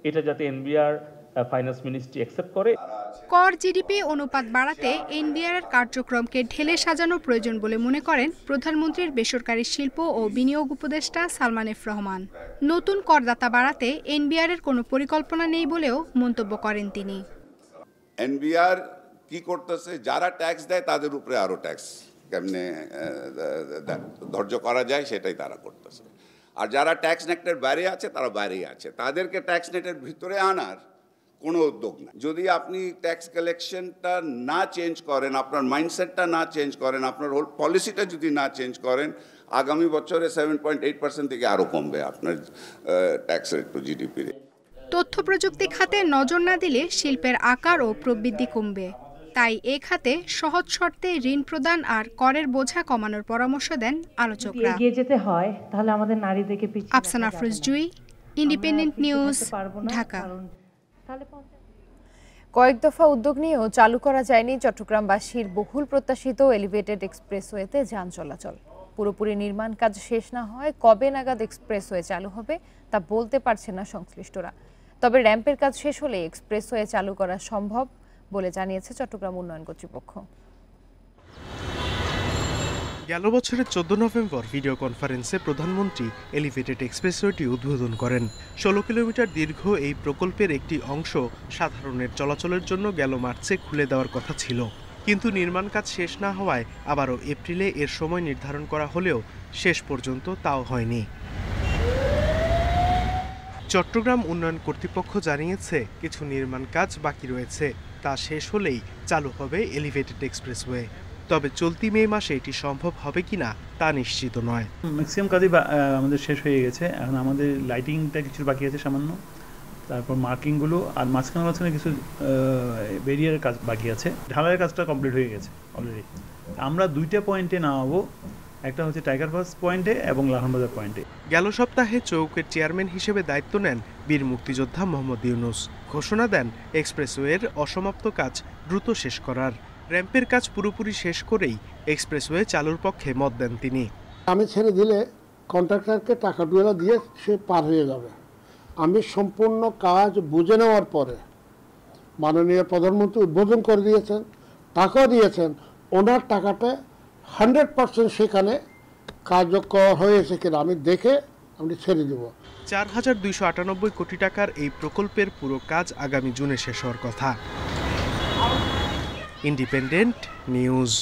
এটা যাতে এনবিআর ফাইন্যান্স মিনিস্ট্রি অ্যাকসেপ্ট করে। কর জিডিপি অনুপাত বাড়াতে এনবিআর এর কার্যক্রমকে ঢেলে সাজানো প্রয়োজন বলে মনে করেন প্রধানমন্ত্রীর বেসরকারি শিল্প ও বিনিয়োগ উপদেষ্টা সালমান এফ রহমান। নতুন করদাতা বাড়াতে এনবিআর এর কোনো পরিকল্পনা নেই বলেও মন্তব্য করেন তিনি। এনবিআর কি করতেছে, যারা ট্যাক্স দেয় তাদের উপরে আরো ট্যাক্স কেমনে ধৈর্য করা যায় সেটাই তারা করতেছে, আর যারা ট্যাক্স নেটের বাইরে আছে তারা বাইরেই আছে, তাদেরকে ট্যাক্স নেটের ভিতরে আনার কোনো উদ্যোগ না। যদি আপনি ট্যাক্স কালেকশনটা না চেঞ্জ করেন, আপনার মাইন্ডসেটটা না চেঞ্জ করেন, আপনার হোল পলিসিটা যদি না চেঞ্জ করেন, আগামী বছরে 7.8% থেকে আরও কমবে আপনার ট্যাক্স রেট টু জিডিপি। তথ্য প্রযুক্তি খাতে নজর না দিলে শিল্পের আকার ও প্রবৃদ্ধি কমবে, তাই এ খাতে সহজ শর্তে ঋণ প্রদান আর করের বোঝা কমানোর পরামর্শ দেন আলোচকরা। এগিয়ে যেতে হয় তাহলে আমাদের নারীদেরকে পিছিয়ে আফসানা আফরোজ জুই, ইন্ডিপেন্ডেন্ট নিউজ, ঢাকা। কয়েক দফা উদ্যোগ নিয়েও চালু করা যায়নি চট্টগ্রামবাসীর বহুল প্রত্যাশিত এলিভেটেড এক্সপ্রেসওয়েতে যান চলাচল। পুরোপুরি নির্মাণ কাজ শেষ না হয় কবে নাগাদ এক্সপ্রেসওয়ে চালু হবে তা বলতে পারছে না সংশ্লিষ্টরা। তবে র্যাম্পের কাজ শেষ হলে এক্সপ্রেসওয়ে চালু করা সম্ভব বলে জানিয়েছে চট্টগ্রাম উন্নয়ন কর্তৃপক্ষ। গেল বছরের 14 নভেম্বর ভিডিও কনফারেন্সে প্রধানমন্ত্রী এলিভেটেড এক্সপ্রেসওয়েটি উদ্বোধন করেন। 16 কিলোমিটার দীর্ঘ এই প্রকল্পের একটি অংশ সাধারণের চলাচলের জন্য গেল মার্চে খুলে দেওয়ার কথা ছিল, কিন্তু নির্মাণ কাজ শেষ না হওয়ায় আবারও এপ্রিলে এর সময় নির্ধারণ করা হলেও শেষ পর্যন্ত তাও হয়নি। চট্টগ্রাম উন্নয়ন কর্তৃপক্ষ জানিয়েছে কিছু নির্মাণ কাজ বাকি রয়েছে, তা শেষ হলেই চালু হবে এলিভেটেড এক্সপ্রেসওয়ে। তবে চলতি মে মাসে এটি সম্ভব হবে কিনা তা নিশ্চিত নয়। ম্যাক্সিমাম কাজই আমাদের শেষ হয়ে গেছে, এখন আমাদের লাইটিংটা কিছু বাকি আছে সামান্য, তারপর মার্কিংগুলো আর মাঝখানে কিছু ব্যারিয়ারের কাজ বাকি আছে। ঢালাইয়ের কাজটা কমপ্লিট হয়ে গেছে অলরেডি। আমরা 2টা পয়েন্টে নামাবো, একটা হচ্ছে টাইগার পাস পয়েন্টে এবং লাহনবাজার পয়েন্টে। গেল সপ্তাহে চৌকের চেয়ারম্যান হিসেবে দায়িত্ব নেন বীর মুক্তিযোদ্ধা মোহাম্মদ ইউনুস। ঘোষণা দেন এক্সপ্রেসওয়ের অসমাপ্ত কাজ দ্রুত শেষ করার। র্যাম্পের কাজ পুরোপুরি শেষ করেই এক্সপ্রেসওয়ে চালুর পক্ষে মত দেন তিনি। আমি ছেড়ে দিলে কন্ট্রাক্টরকে টাকা টুয়েলা দিয়ে সে পার হয়ে যাবে। আমি সম্পূর্ণ কাজ বুঝে নেওয়ার পরে মাননীয় প্রধানমন্ত্রী উদ্বোধন করে দিয়েছেন, টাকাও দিয়েছেন, ওনার টাকাটা 100% সেখানে কার্যকর হয়েছে কিনা আমি দেখে আমি ছেড়ে দেব। 4298 কোটি টাকার এই প্রকল্পের পুরো কাজ আগামী জুনে শেষ হওয়ার কথা। Independent news.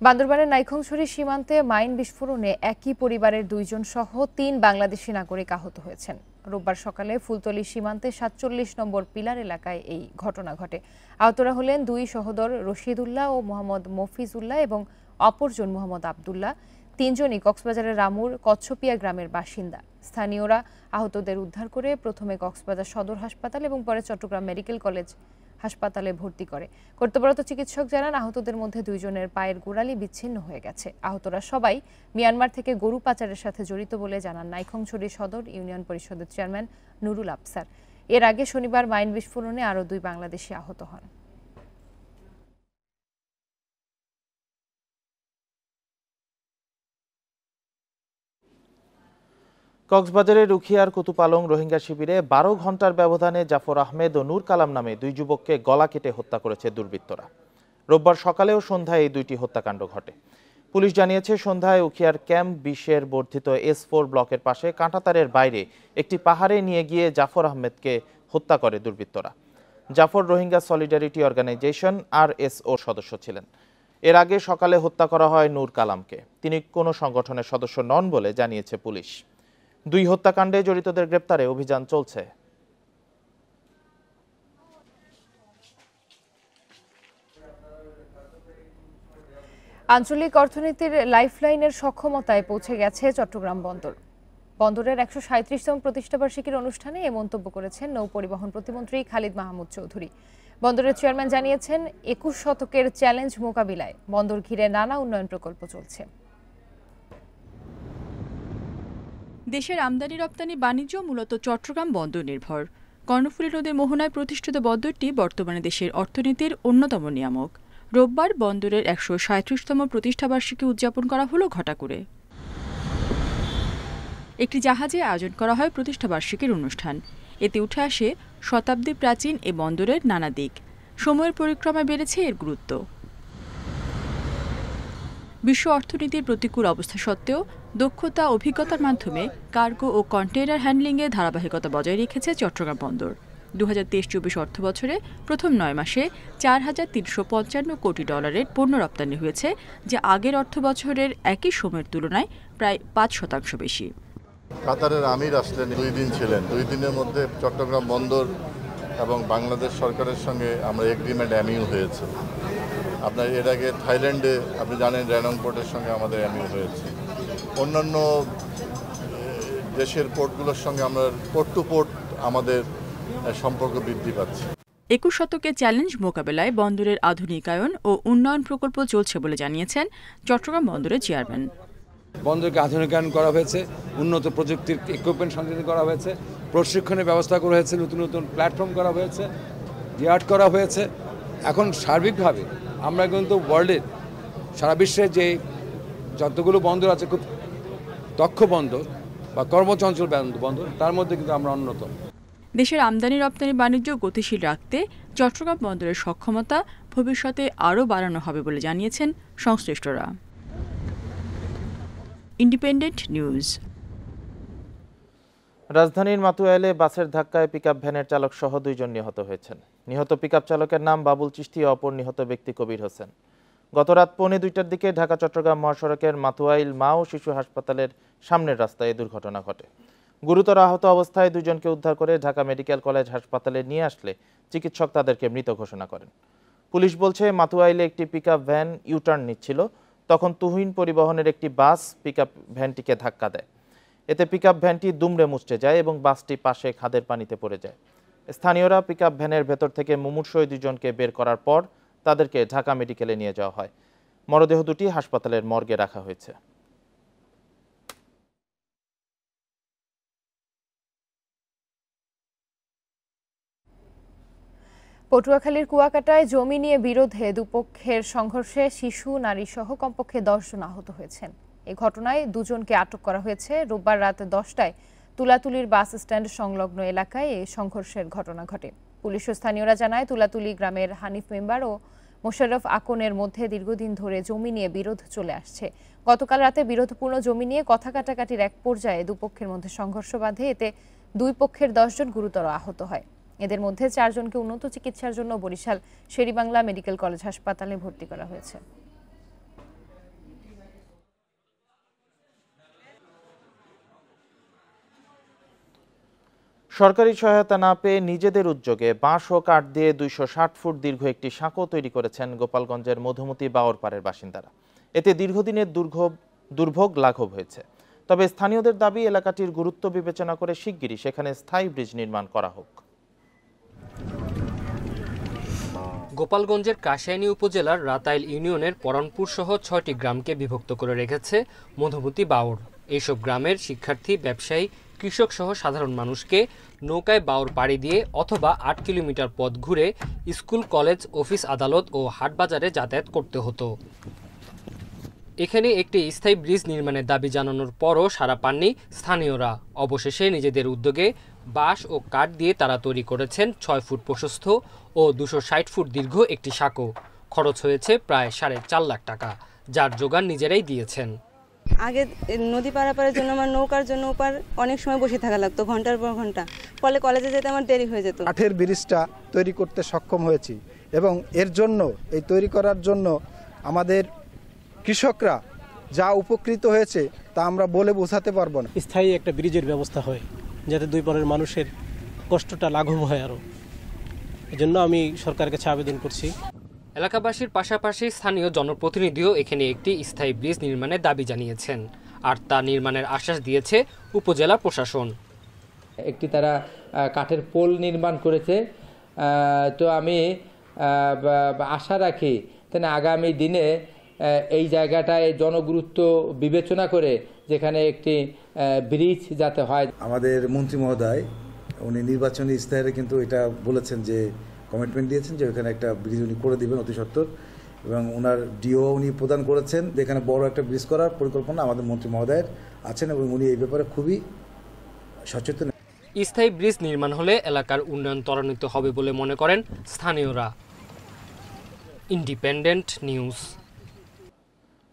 বান্দরবানের নাইখংছড়ি সীমান্তে মাইন বিস্ফোরণে একই পরিবারের 2 জন সহ 3 বাংলাদেশি নাগরিক আহত হয়েছেন। রোববার সকালে ফুলতলি সীমান্তে 47 নম্বর পিলার এলাকায় এই ঘটনা ঘটে। আহতরা হলেন 2 সহোদর রশিদুল্লাহ ও মোহাম্মদ মফিজুল্লাহ এবং অপরজন মোহাম্মদ আবদুল্লাহ। 3 জনই কক্সবাজারের রামুর কচ্ছপিয়া গ্রামের বাসিন্দা। স্থানীয়রা আহতদের উদ্ধার করে প্রথমে কক্সবাজার সদর হাসপাতাল এবং পরে চট্টগ্রাম মেডিকেল কলেজ হাসপাতালে ভর্তি করে। কর্তব্যরত চিকিৎসক জানান আহতদের মধ্যে 2 জনের পায়ের গোড়ালি বিচ্ছিন্ন হয়ে গেছে। আহতরা সবাই মিয়ানমার থেকে গরু পাচারের সাথে জড়িত বলে জানান নাইখংছড়ি সদর ইউনিয়ন পরিষদের চেয়ারম্যান নুরুল আফসার। এর আগে শনিবার মাইন বিস্ফোরণে আরও 2 বাংলাদেশি আহত হন। কক্সবাজারের রুখিয়ার কুতুপালং রোহিঙ্গা শিবিরে 12 ঘন্টার ব্যবধানে জাফর আহমেদ ও নূর কালাম নামে 2 যুবককে গলা কেটে হত্যা করেছে দুর্বৃত্তরা। রোববার সকালে ও সন্ধ্যায় এই 2টি হত্যাকাণ্ড ঘটে। পুলিশ জানিয়েছে সন্ধ্যায় উখিয়ার ক্যাম্প 20-এর বর্ধিত S4 ব্লকের পাশে কাঁটাতারের বাইরে একটি পাহাড়ে নিয়ে গিয়ে জাফর আহমেদকে হত্যা করে দুর্বৃত্তরা। Zafar Rohingya solidarity organisation RSO সদস্য ছিলেন। এর আগে সকালে হত্যা করা হয় নূর কালামকে। তিনি কোনো সংগঠনের সদস্য নন বলে জানিয়েছে পুলিশ। 2 হত্যাকাণ্ডে জড়িতদের গ্রেপ্তারে অভিযান চলছে। আঞ্চলিক অর্থনীতির লাইফলাইনের সক্ষমতায় পৌঁছে গেছে চট্টগ্রাম বন্দর। বন্দরের 137তম প্রতিষ্ঠাবার্ষিকীর অনুষ্ঠানে এ মন্তব্য করেছেন নৌ পরিবহন প্রতিমন্ত্রী খালিদ মাহমুদ চৌধুরী। বন্দরের চেয়ারম্যান জানিয়েছেন 21 শতকের চ্যালেঞ্জ মোকাবিলায় বন্দর ঘিরে নানা উন্নয়ন প্রকল্প চলছে। দেশের আমদানি রপ্তানি বাণিজ্য মূলত চট্টগ্রাম বন্দর নির্ভর। কর্ণফুলী নদের মোহনায় প্রতিষ্ঠিত বন্দরটি বর্তমানে দেশের অর্থনীতির অন্যতম নিয়ামক। রোববার বন্দরের 137তম প্রতিষ্ঠাবার্ষিকী উদযাপন করা হলো ঘটাকুড়ে। একটি জাহাজে আয়োজন করা হয় প্রতিষ্ঠাবার্ষিকীর অনুষ্ঠান। এতে উঠে আসে শতাব্দী প্রাচীন এ বন্দরের নানা দিক। সময়ের পরিক্রমায় বেড়েছে এর গুরুত্ব। বিশ্ব অর্থনীতির প্রতিকূল অবস্থা সত্ত্বেও দক্ষতা অভিজ্ঞতার মাধ্যমে কার্গো ও কন্টেইনার হ্যান্ডলিংয়ে ধারাবাহিকতা বজায় রেখেছে চট্টগ্রাম বন্দর। 2023-24 অর্থবছরে প্রথম 9 মাসে 4,355 কোটি ডলারের পণ্য রপ্তানি হয়েছে, যা আগের অর্থবছরের একই সময়ের তুলনায় প্রায় 5% বেশি। কাতারের আমির আসলেন, 2 দিন ছিলেন। 2 দিনের মধ্যে চট্টগ্রাম বন্দর এবং বাংলাদেশ সরকারের সঙ্গে আমরা এগ্রিমেন্ট এমইউ হয়েছে। আপনার এর আগে থাইল্যান্ডে আপনি জানেন র্যানং পোর্টের সঙ্গে আমাদের এমইউ হয়েছে। অন্যান্য দেশের পোর্টগুলোর সঙ্গে আমরা পোর্ট টু পোর্ট আমাদের সম্পর্ক বৃদ্ধি পাচ্ছে। 21 শতকের চ্যালেঞ্জ মোকাবেলায় বন্দরের আধুনিকায়ন ও উন্নয়ন প্রকল্প চলছে বলে জানিয়েছেন চট্টগ্রাম বন্দরের চেয়ারম্যান। বন্দরকে আধুনিকায়ন করা হয়েছে, উন্নত প্রযুক্তির ইকুইপমেন্ট সংযোজন করা হয়েছে, প্রশিক্ষণের ব্যবস্থা করা হয়েছে, নতুন নতুন প্ল্যাটফর্ম করা হয়েছে, ইয়ার্ড করা হয়েছে। এখন সার্বিকভাবে আমরা কিন্তু ওয়ার্ল্ডের সারা বিশ্বে যে যতগুলো বন্দর আছে খুব দক্ষ বন্দর বা কর্মচঞ্চল বন্দর, তার মধ্যে কিন্তু আমরা অন্যতম। দেশের আমদানি রপ্তানি বাণিজ্য গতিশীল রাখতে চট্টগ্রাম বন্দরের সক্ষমতা ভবিষ্যতে আরও বাড়ানো হবে বলে জানিয়েছেন সংশ্লিষ্টরা। Independent news. রাজধানীর মাতুয়াইলে বাসের ধাক্কায় পিকআপ ভ্যানের চালক সহ 2 জন নিহত হয়েছেন। নিহত পিকআপ চালকের নাম বাবুল চিশতি, অপর নিহত ব্যক্তি কবির হোসেন। গত রাত 1:45টার দিকে ঢাকা চট্টগ্রাম মহাসড়কের মাতুয়াইল মা ও শিশু হাসপাতালের সামনের রাস্তায় দুর্ঘটনা ঘটে। গুরুতর আহত অবস্থায় 2 জনকে উদ্ধার করে ঢাকা মেডিকেল কলেজ হাসপাতালে নিয়ে আসলে চিকিৎসক তাদেরকে মৃত ঘোষণা করেন। পুলিশ বলছে মাতুয়াইলে একটি পিকআপ ভ্যান ইউটার্ন নিচ্ছিল, তখন তুহিন পরিবহনের একটি বাস পিকআপ ভ্যানটিকে ধাক্কা দেয়। এতে পিকআপ ভ্যানটি দুমড়ে মুচড়ে যায় এবং বাসটি পাশে খাদের পানিতে পড়ে যায়। স্থানীয়রা পিকআপ ভ্যানের ভেতর থেকে মুমূর্ষু 2 জনকে বের করার পর তাদেরকে ঢাকা মেডিকেলে নিয়ে যাওয়া হয়। মরদেহ দুটি হাসপাতালের মর্গে রাখা হয়েছে। পটুয়াখালীর কুয়াকাটায় জমি নিয়ে বিরোধে দুপক্ষের সংঘর্ষে শিশু, নারী সহ কমপক্ষে 10 জন আহত হয়েছেন। এই ঘটনায় 2 জনকে আটক করা হয়েছে। রোববার রাত 10টায় তুলাতুলির বাস স্ট্যান্ড সংলগ্ন এলাকায় এই সংঘর্ষের ঘটনা ঘটে। পুলিশ ও স্থানীয়রা জানায়, তুলাতুলি গ্রামের হানিফ মেম্বার ও মোশাররফ আকনের মধ্যে দীর্ঘদিন ধরে জমি নিয়ে বিরোধ চলে আসছে। গতকাল রাতে বিরোধপূর্ণ জমি নিয়ে কথা কাটাকাটির এক পর্যায়ে দুপক্ষের মধ্যে সংঘর্ষ বাধে। এতে 2 পক্ষের 10 জন গুরুতর আহত হয়। এদের মধ্যে 4 জনকে উন্নত চিকিৎসার জন্য বরিশাল শের-ই-বাংলা মেডিকেল কলেজ হাসপাতালে ভর্তি করা হয়েছে। সরকারি সহায়তা না পেয়ে নিজেদের উদ্যোগে বাঁশ ও কাঠ দিয়ে 260 ফুট দীর্ঘ একটি সাঁকো তৈরি করেছেন গোপালগঞ্জের মধুমতি বাওরপাড়ের বাসিন্দারা। এতে দীর্ঘদিনের দুর্ভোগ লাঘব হয়েছে। তবে স্থানীয়দের দাবি, এলাকাটির গুরুত্ব বিবেচনা করে শিগগিরই সেখানে স্থায়ী ব্রিজ নির্মাণ করা হোক। গোপালগঞ্জের কাশিয়ানী উপজেলার রাতাইল ইউনিয়নের পরানপুর সহ 6টি গ্রামকে বিভক্ত করে রেখেছে মধুমতি বাওর। এইসব গ্রামের শিক্ষার্থী, ব্যবসায়ী, কৃষক সহ সাধারণ মানুষকে নৌকায় বাওর পাড়ি দিয়ে অথবা 8 কিলোমিটার পথ ঘুরে স্কুল, কলেজ, অফিস, আদালত ও হাটবাজারে যাতায়াত করতে হতো। এখানে একটি স্থায়ী ব্রিজ নির্মাণের দাবি জানানোর পরও সাড়া পাননি স্থানীয়রা। অবশেষে নিজেদের উদ্যোগে বাঁশ ও কাঠ দিয়ে তারা তৈরি করেছেন 6 ফুট প্রশস্ত ও 260 ফুট দীর্ঘ একটি সাঁকো। খরচ হয়েছে প্রায় 4.5 লাখ টাকা, যার যোগান নিজেরাই দিয়েছেন। আগে নদী পারাপারের জন্য আমার নৌকার জন্য ওপার অনেক সময় বসে থাকা লাগতো, ঘন্টার পর ঘন্টা, ফলে কলেজে যেতে আমার দেরি হয়ে যেত। কাঠের ব্রিজটা তৈরি করতে সক্ষম হয়েছি এবং এর জন্য, এই তৈরি করার জন্য আমাদের কৃষকরা যা উপকৃত হয়েছে তা আমরা বলে বোঝাতে পারবো না। স্থায়ী একটা ব্রিজের ব্যবস্থা হয় যাতে 2 পারের মানুষের কষ্টটা লাঘব হয়। আরও এজন্য আমি সরকারের কাছে আবেদন করছি। এলাকাবাসীর পাশাপাশি স্থানীয় জনপ্রতিনিধিও এখানে একটি স্থায়ী ব্রিজ নির্মাণের দাবি জানিয়েছেন, আর তা নির্মাণের আশ্বাস দিয়েছে উপজেলা প্রশাসন। একটি তারা কাঠের পোল নির্মাণ করেছে। তো আমি আশা রাখি তাহলে আগামী দিনে এই জায়গাটায় জনগুরুত্ব বিবেচনা করে যেখানে একটি ব্রিজ যাতে হয়। আমাদের মন্ত্রী মহোদয় উনি নির্বাচনী ইস্তাহারে কিন্তু এটা বলেছেন, যে কমিটমেন্ট দিয়েছেন যে ওখানে একটা ব্রিজ উনি করে দিবেন অতি সত্বর, এবং ওনার ডিও উনি প্রদান করেছেন। এখানে বড় একটা ব্রিজ করার পরিকল্পনা আমাদের মন্ত্রী মহোদয়ের আছেন এবং উনি এই ব্যাপারে খুবই সচেতন। স্থায়ী ব্রিজ নির্মাণ হলে এলাকার উন্নয়ন ত্বরান্বিত হবে বলে মনে করেন স্থানীয়রা। Independent news.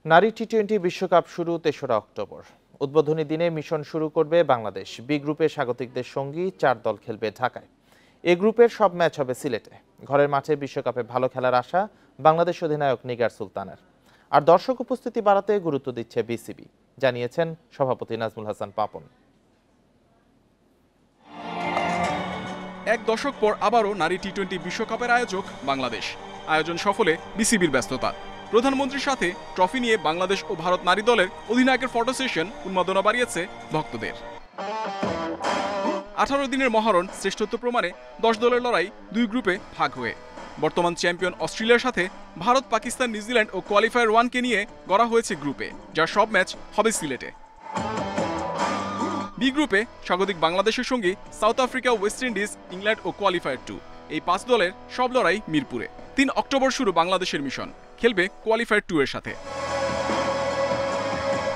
নারী টি-20 বিশ্বকাপ শুরু 3রা অক্টোবর। উদ্বোধনী দিনে মিশন শুরু করবে বাংলাদেশ। বি গ্রুপে স্বাগতিকদের সঙ্গী 4 দল খেলবে ঢাকায়। এ গ্রুপের সব ম্যাচ হবে সিলেটে। ঘরের মাঠে বিশ্বকাপে ভালো খেলার আশা বাংলাদেশ অধিনায়ক নিগার সুলতানের। আর দর্শক উপস্থিতি বাড়াতে গুরুত্ব দিচ্ছে বিসিবি, জানিয়েছেন সভাপতি নাজমুল হাসান পাপন। এক দশক পর আবারও নারী টি-20 বিশ্বকাপের আয়োজক বাংলাদেশ। আয়োজন সফলে বিসিবির ব্যস্ততা। প্রধানমন্ত্রীর সাথে ট্রফি নিয়ে বাংলাদেশ ও ভারত নারী দলের অধিনায়কের ফটো সেশন উন্মাদনা বাড়িয়েছে ভক্তদের। 18 দিনের মহারণ শ্রেষ্ঠত্ব প্রমাণে 10 দলের লড়াই 2 গ্রুপে ভাগ হয়ে। বর্তমান চ্যাম্পিয়ন অস্ট্রেলিয়ার সাথে ভারত, পাকিস্তান, নিউজিল্যান্ড ও কোয়ালিফায়ার 1কে নিয়ে গড়া হয়েছে গ্রুপে, যার সব ম্যাচ হবে সিলেটে। বি গ্রুপে স্বাগতিক বাংলাদেশের সঙ্গে South Africa, West Indies, England ও কোয়ালিফায়ার 2। এই 5 দলের সব লড়াই মিরপুরে। 3 অক্টোবর শুরু বাংলাদেশের মিশন, খেলবে কোয়ালিফায়ার 2 এর সাথে।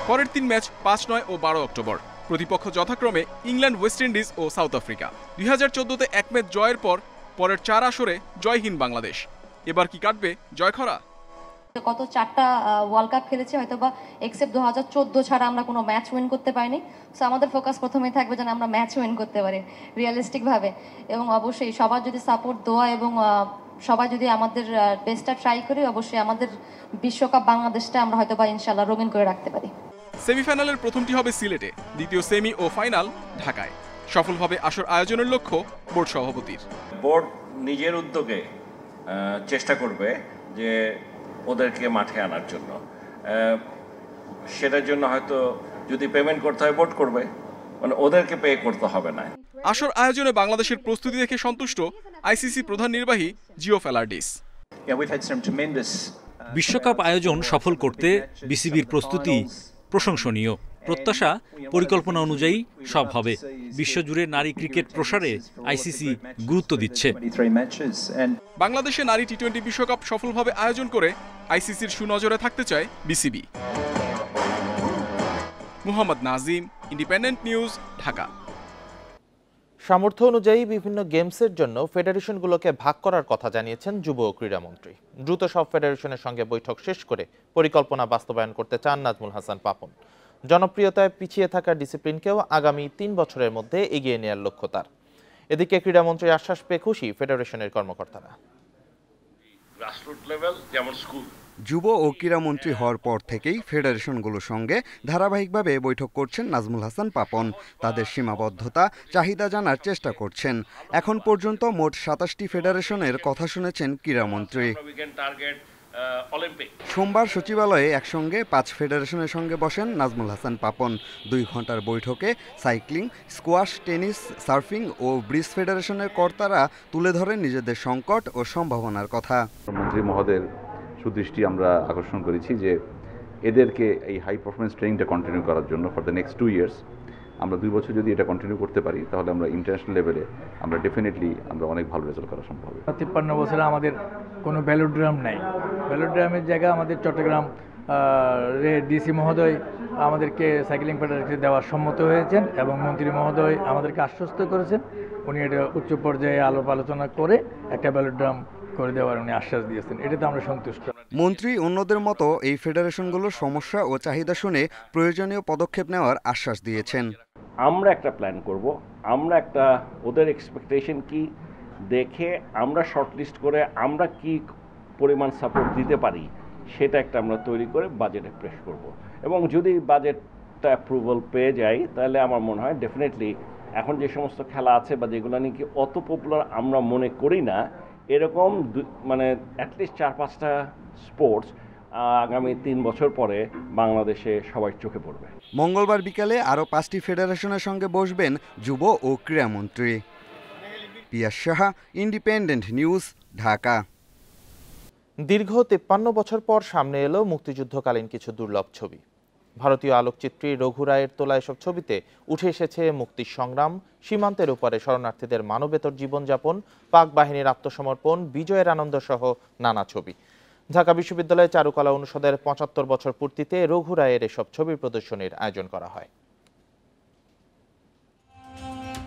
পরের 3 ম্যাচ 5, 9 ও 12 অক্টোবর। প্রতিপক্ষ যথাক্রমে ইংল্যান্ড, ওয়েস্ট ইন্ডিজ ও সাউথ আফ্রিকা। 2014তে 1 ম্যাচ জয়ের পর পরের 4 আসরে জয়হীন বাংলাদেশ। এবার কি কাটবে জয়খরা? গত 4টা ওয়ার্ল্ড কাপ খেলেছি, হয়তো বা এক্সেপ্ট 2014 ছাড়া আমরা কোনো ম্যাচ উইন করতে পারিনি। সো আমাদের ফোকাস প্রথমেই থাকবে যেন আমরা ম্যাচ উইন করতে পারি রিয়েলিস্টিক ভাবে, এবং অবশ্যই সবার যদি সাপোর্ট, দোয়া এবং সবাই যদি আমাদের বেস্টটা ট্রাই করি, অবশ্যই আমাদের বিশ্বকাপ বাংলাদেশটা আমরা হয়তো বা ইনশাআল্লাহ রঙিন করে রাখতে পারি। সেমিফাইনালের প্রথমটি হবে সিলেটে, দ্বিতীয় সেমি ও ফাইনাল ঢাকায়। সফলভাবে আসর আয়োজনের লক্ষ্য বোর্ড সভাপতির। বোর্ড নিজের উদ্যোগে চেষ্টা করবে যে ওদেরকে মাঠে আনার জন্য। সেটার জন্য হয়তো যদি পেমেন্ট করতে হয় বোর্ড করবে, মানে ওদেরকে পে করতে হবে না। আসর আয়োজনে বাংলাদেশের প্রস্তুতি দেখে সন্তুষ্ট আইসিসি প্রধান নির্বাহী জিও ফেলার্ডিস। বিশ্বকাপ আয়োজন সফল করতে বিসিবির প্রস্তুতি প্রশংসনীয়। প্রত্যাশা পরিকল্পনা অনুযায়ী সব হবে। বিশ্বজুড়ে নারী ক্রিকেট প্রসারে আইসিসি গুরুত্ব দিচ্ছে। বাংলাদেশে নারী টি-20 বিশ্বকাপ সফলভাবে আয়োজন করে আইসিসির সুনজরে থাকতে চায় BCB. Mohammad Nazim, independent news, Dhaka. সামর্থ্য অনুযায়ী বিভিন্ন গেমসের জন্য ফেডারেশনগুলোকে ভাগ করার কথা জানিয়েছেন যুব ও ক্রীড়ামন্ত্রী। দ্রুত সব ফেডারেশনের সঙ্গে বৈঠক শেষ করে পরিকল্পনা বাস্তবায়ন করতে চান নাজমুল হাসান পাপন। জনপ্রিয়তায় পিছিয়ে থাকা ডিসিপ্লিনকেও আগামী 3 বছরের মধ্যে এগিয়ে নেওয়ার লক্ষ্য তার। এদিকে ক্রীড়ামন্ত্রীর আশ্বাস পেয়ে খুশি ফেডারেশনের কর্মকর্তারা। যুব ও ক্রীড়ামন্ত্রী হওয়ার পর থেকেই ফেডারেশনগুলোর সঙ্গে ধারাবাহিকভাবে বৈঠক করছেন নাজমুল হাসান পাপন। তাদের সীমাবদ্ধতা, চাহিদা জানার চেষ্টা করছেন। এখন পর্যন্ত মোট 27টি ফেডারেশনের কথা শুনেছেন ক্রীড়ামন্ত্রী। সোমবার সচিবালয়ে একসঙ্গে 5 ফেডারেশনের সঙ্গে বসেন নাজমুল হাসান পাপন। 2 ঘন্টার বৈঠকে সাইক্লিং, স্কোয়াশ, টেনিস, সার্ফিং ও ব্রিজ ফেডারেশনের কর্তারা তুলে ধরেন নিজেদের সংকট ও সম্ভাবনার কথা। মন্ত্রী মহোদয়ের সুদৃষ্টি আমরা আকর্ষণ করেছি যে এদেরকে এই হাই পারফরমেন্স ট্রেনিংটা কন্টিনিউ করার জন্য ফর দ্য নেক্সট 2 ইয়ার্স আমরা 2 বছর যদি এটা কন্টিনিউ করতে পারি তাহলে আমরা ইন্টারন্যাশনাল লেভেলে আমরা ডেফিনেটলি আমরা অনেক ভালো রেজাল্ট করা সম্ভব হবে। 53 বছরে আমাদের কোনো ভ্যালোড্রাম নাই। ভ্যালোড্রামের জায়গায় আমাদের চট্টগ্রাম ডিসি মহোদয় আমাদেরকে সাইক্লিং ফেডারেশন দেওয়ার সম্মত হয়েছেন এবং মন্ত্রী মহোদয় আমাদেরকে আশ্বস্ত করেছেন উনি এটা উচ্চ পর্যায়ে আলাপ আলোচনা করে একটা ভ্যালোড্রাম করে দেওয়ার উনি আশ্বাস দিয়েছেন। এটাতে আমরা সন্তুষ্ট। মন্ত্রী অন্যদের মতো এই ফেডারেশনগুলোর সমস্যা ও চাহিদা শুনে প্রয়োজনীয় পদক্ষেপ নেওয়ার আশ্বাস দিয়েছেন। আমরা একটা প্ল্যান করব, আমরা একটা ওদের এক্সপেকটেশন কি দেখে আমরা শর্টলিস্ট করে আমরা কি পরিমাণ সাপোর্ট দিতে পারি সেটা একটা আমরা তৈরি করে বাজেটে প্রেস করব এবং যদি বাজেটটা অ্যাপ্রুভাল পেয়ে যাই তাহলে আমার মনে হয় ডেফিনেটলি এখন যে সমস্ত খেলা আছে বা যেগুলো নাকি অত পপুলার আমরা মনে করি না এরকম মানে অ্যাটলিস্ট 4-5টা স্পোর্টস আগামী 3 বছর পরে বাংলাদেশে সবাই চোখে পড়বে। মঙ্গলবার বিকালে আরও 5টি ফেডারেশনের সঙ্গে বসবেন যুব ও ক্রীড়ামন্ত্রী। পিয়াস সাহা, ইন্ডিপেন্ডেন্ট নিউজ, ঢাকা। দীর্ঘ 53 বছর পর সামনে এলো মুক্তিযুদ্ধকালীন কিছু দুর্লভ ছবি। ভারতীয় আলোকচিত্রী রঘু রায়ের তোলা এসব ছবিতে উঠে এসেছে মুক্তির সংগ্রাম, সীমান্তের উপরে শরণার্থীদের মানবেতর জীবনযাপন, পাক বাহিনীর আত্মসমর্পণ, বিজয়ের আনন্দ সহ নানা ছবি। ঢাকা বিশ্ববিদ্যালয়ের চারুকলা অনুষদের 75 বছর পূর্তিতে রঘু রায়ের এসব ছবি প্রদর্শনীর আয়োজন করা হয়।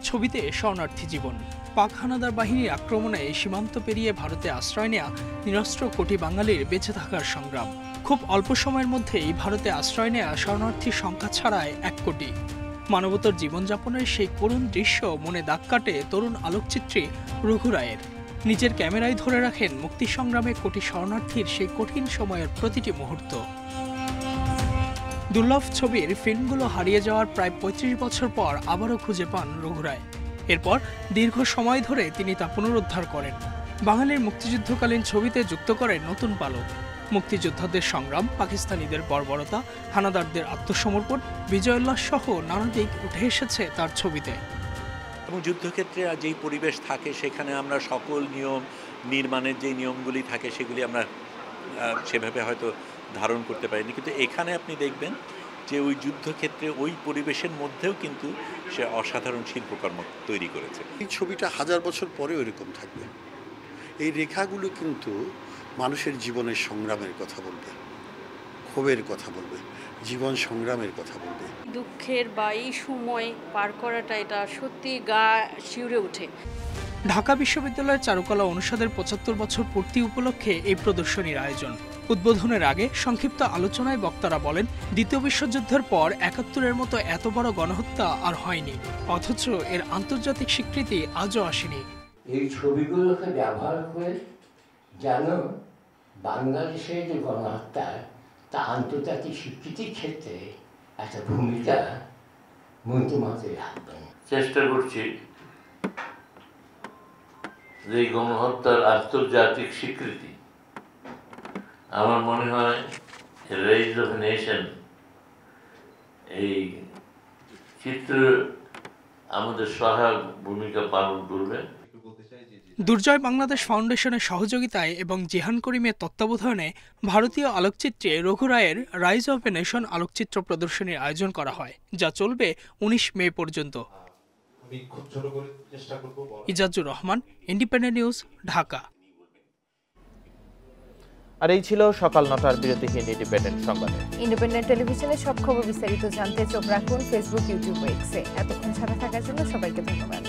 ছবিতে শরণার্থী জীবন, পাক হানাদার বাহিনীর আক্রমণে সীমান্ত পেরিয়ে ভারতে আশ্রয় নেয়া নিরস্ত্র কোটি বাঙালির বেঁচে থাকার সংগ্রাম। খুব অল্প সময়ের মধ্যেই ভারতে আশ্রয় নেয়া শরণার্থীর সংখ্যা ছাড়ায় 1 কোটি। মানবতার জীবনযাপনের সেই করুণ দৃশ্য মনে দাগ কাটে তরুণ আলোকচিত্রী রঘু রায়ের। নিজের ক্যামেরায় ধরে রাখেন মুক্তি সংগ্রামে কোটি শরণার্থীর সেই কঠিন সময়ের প্রতিটি মুহূর্ত। দুর্লভ ছবির ফিল্মগুলো হারিয়ে যাওয়ার প্রায় 35 বছর পর আবারও খুঁজে পান রঘু রায়। এরপর দীর্ঘ সময় ধরে তিনি তা পুনরুদ্ধার করেন। বাঙালির মুক্তিযুদ্ধকালীন ছবিতে যুক্ত করেন নতুন পালক। মুক্তিযোদ্ধাদের সংগ্রাম, পাকিস্তানিদের বর্বরতা, হানাদারদের আত্মসমর্পণ, বিজয়োল্লাস সহ নানা দিক উঠে এসেছে তার ছবিতে। এবং যুদ্ধক্ষেত্রে যেই পরিবেশ থাকে সেখানে আমরা সকল নিয়ম নির্মাণের যে নিয়মগুলি থাকে সেগুলি আমরা সেভাবে হয়তো ধারণ করতে পারিনি, কিন্তু এখানে আপনি দেখবেন যে ওই যুদ্ধক্ষেত্রে ওই পরিবেশের মধ্যেও কিন্তু সে অসাধারণ শিল্পকর্ম তৈরি করেছে। এই ছবিটা 1000 বছর পরেও এরকম থাকবে। এই রেখাগুলো কিন্তু মানুষের জীবনের সংগ্রামের কথা বলবে, ক্ষোভের কথা বলবে, জীবন সংগ্রামের কথা বলবে। দুঃখের বা এই সময় পার করাটা এটা সত্যি গা শিউরে ওঠে। ঢাকা বিশ্ববিদ্যালয়ের চারুকলা অনুষদের 75 বছর পূর্তি উপলক্ষে এই প্রদর্শনীর আয়োজন। উদ্বোধনের আগে সংক্ষিপ্ত আলোচনায় বক্তারা বলেন, দ্বিতীয় বিশ্বযুদ্ধের পর 71-এর মতো এত বড় গণহত্যা আর হয়নি, অথচ এর আন্তর্জাতিক স্বীকৃতি আজও আসেনি। এই ছবিগুলোকে ব্যবহার করে যেন বাংলাদেশের যে গণহত্যা তা আন্তর্জাতিক স্বীকৃতির ক্ষেত্রে একটা ভূমিকা মন্ত্রী মহোদয় রাখবেন। চেষ্টা করছি যে গণহত্যার আন্তর্জাতিক স্বীকৃতি, আমার মনে হয় রেইজ অফ নেশন এই চিত্র আমাদের সহায়ক ভূমিকা পালন করবে। দুর্জয় বাংলাদেশ ফাউন্ডেশনের সহযোগিতায় এবং জিহান করিমের তত্ত্বাবধানে ভারতীয় আলোকচিত্রে রঘু রায়ের রাইজ অফ এ নেশন আলোকচিত্র প্রদর্শনীর আয়োজন করা হয়, যা চলবে 19 মে পর্যন্ত। Ijazur Rahman, independent news, Dhaka. আর এই ছিল সকাল 9টার বিরতিহীন ইন্ডিপেন্ডেন্ট সংবাদ। ইন্ডিপেন্ডেন্ট টেলিভিশনের সব খবর বিস্তারিত জানতে চোখ রাখুন ফেসবুক, ইউটিউব ও এক্সে। এতক্ষণ সাথে থাকার জন্য সবাইকে ধন্যবাদ।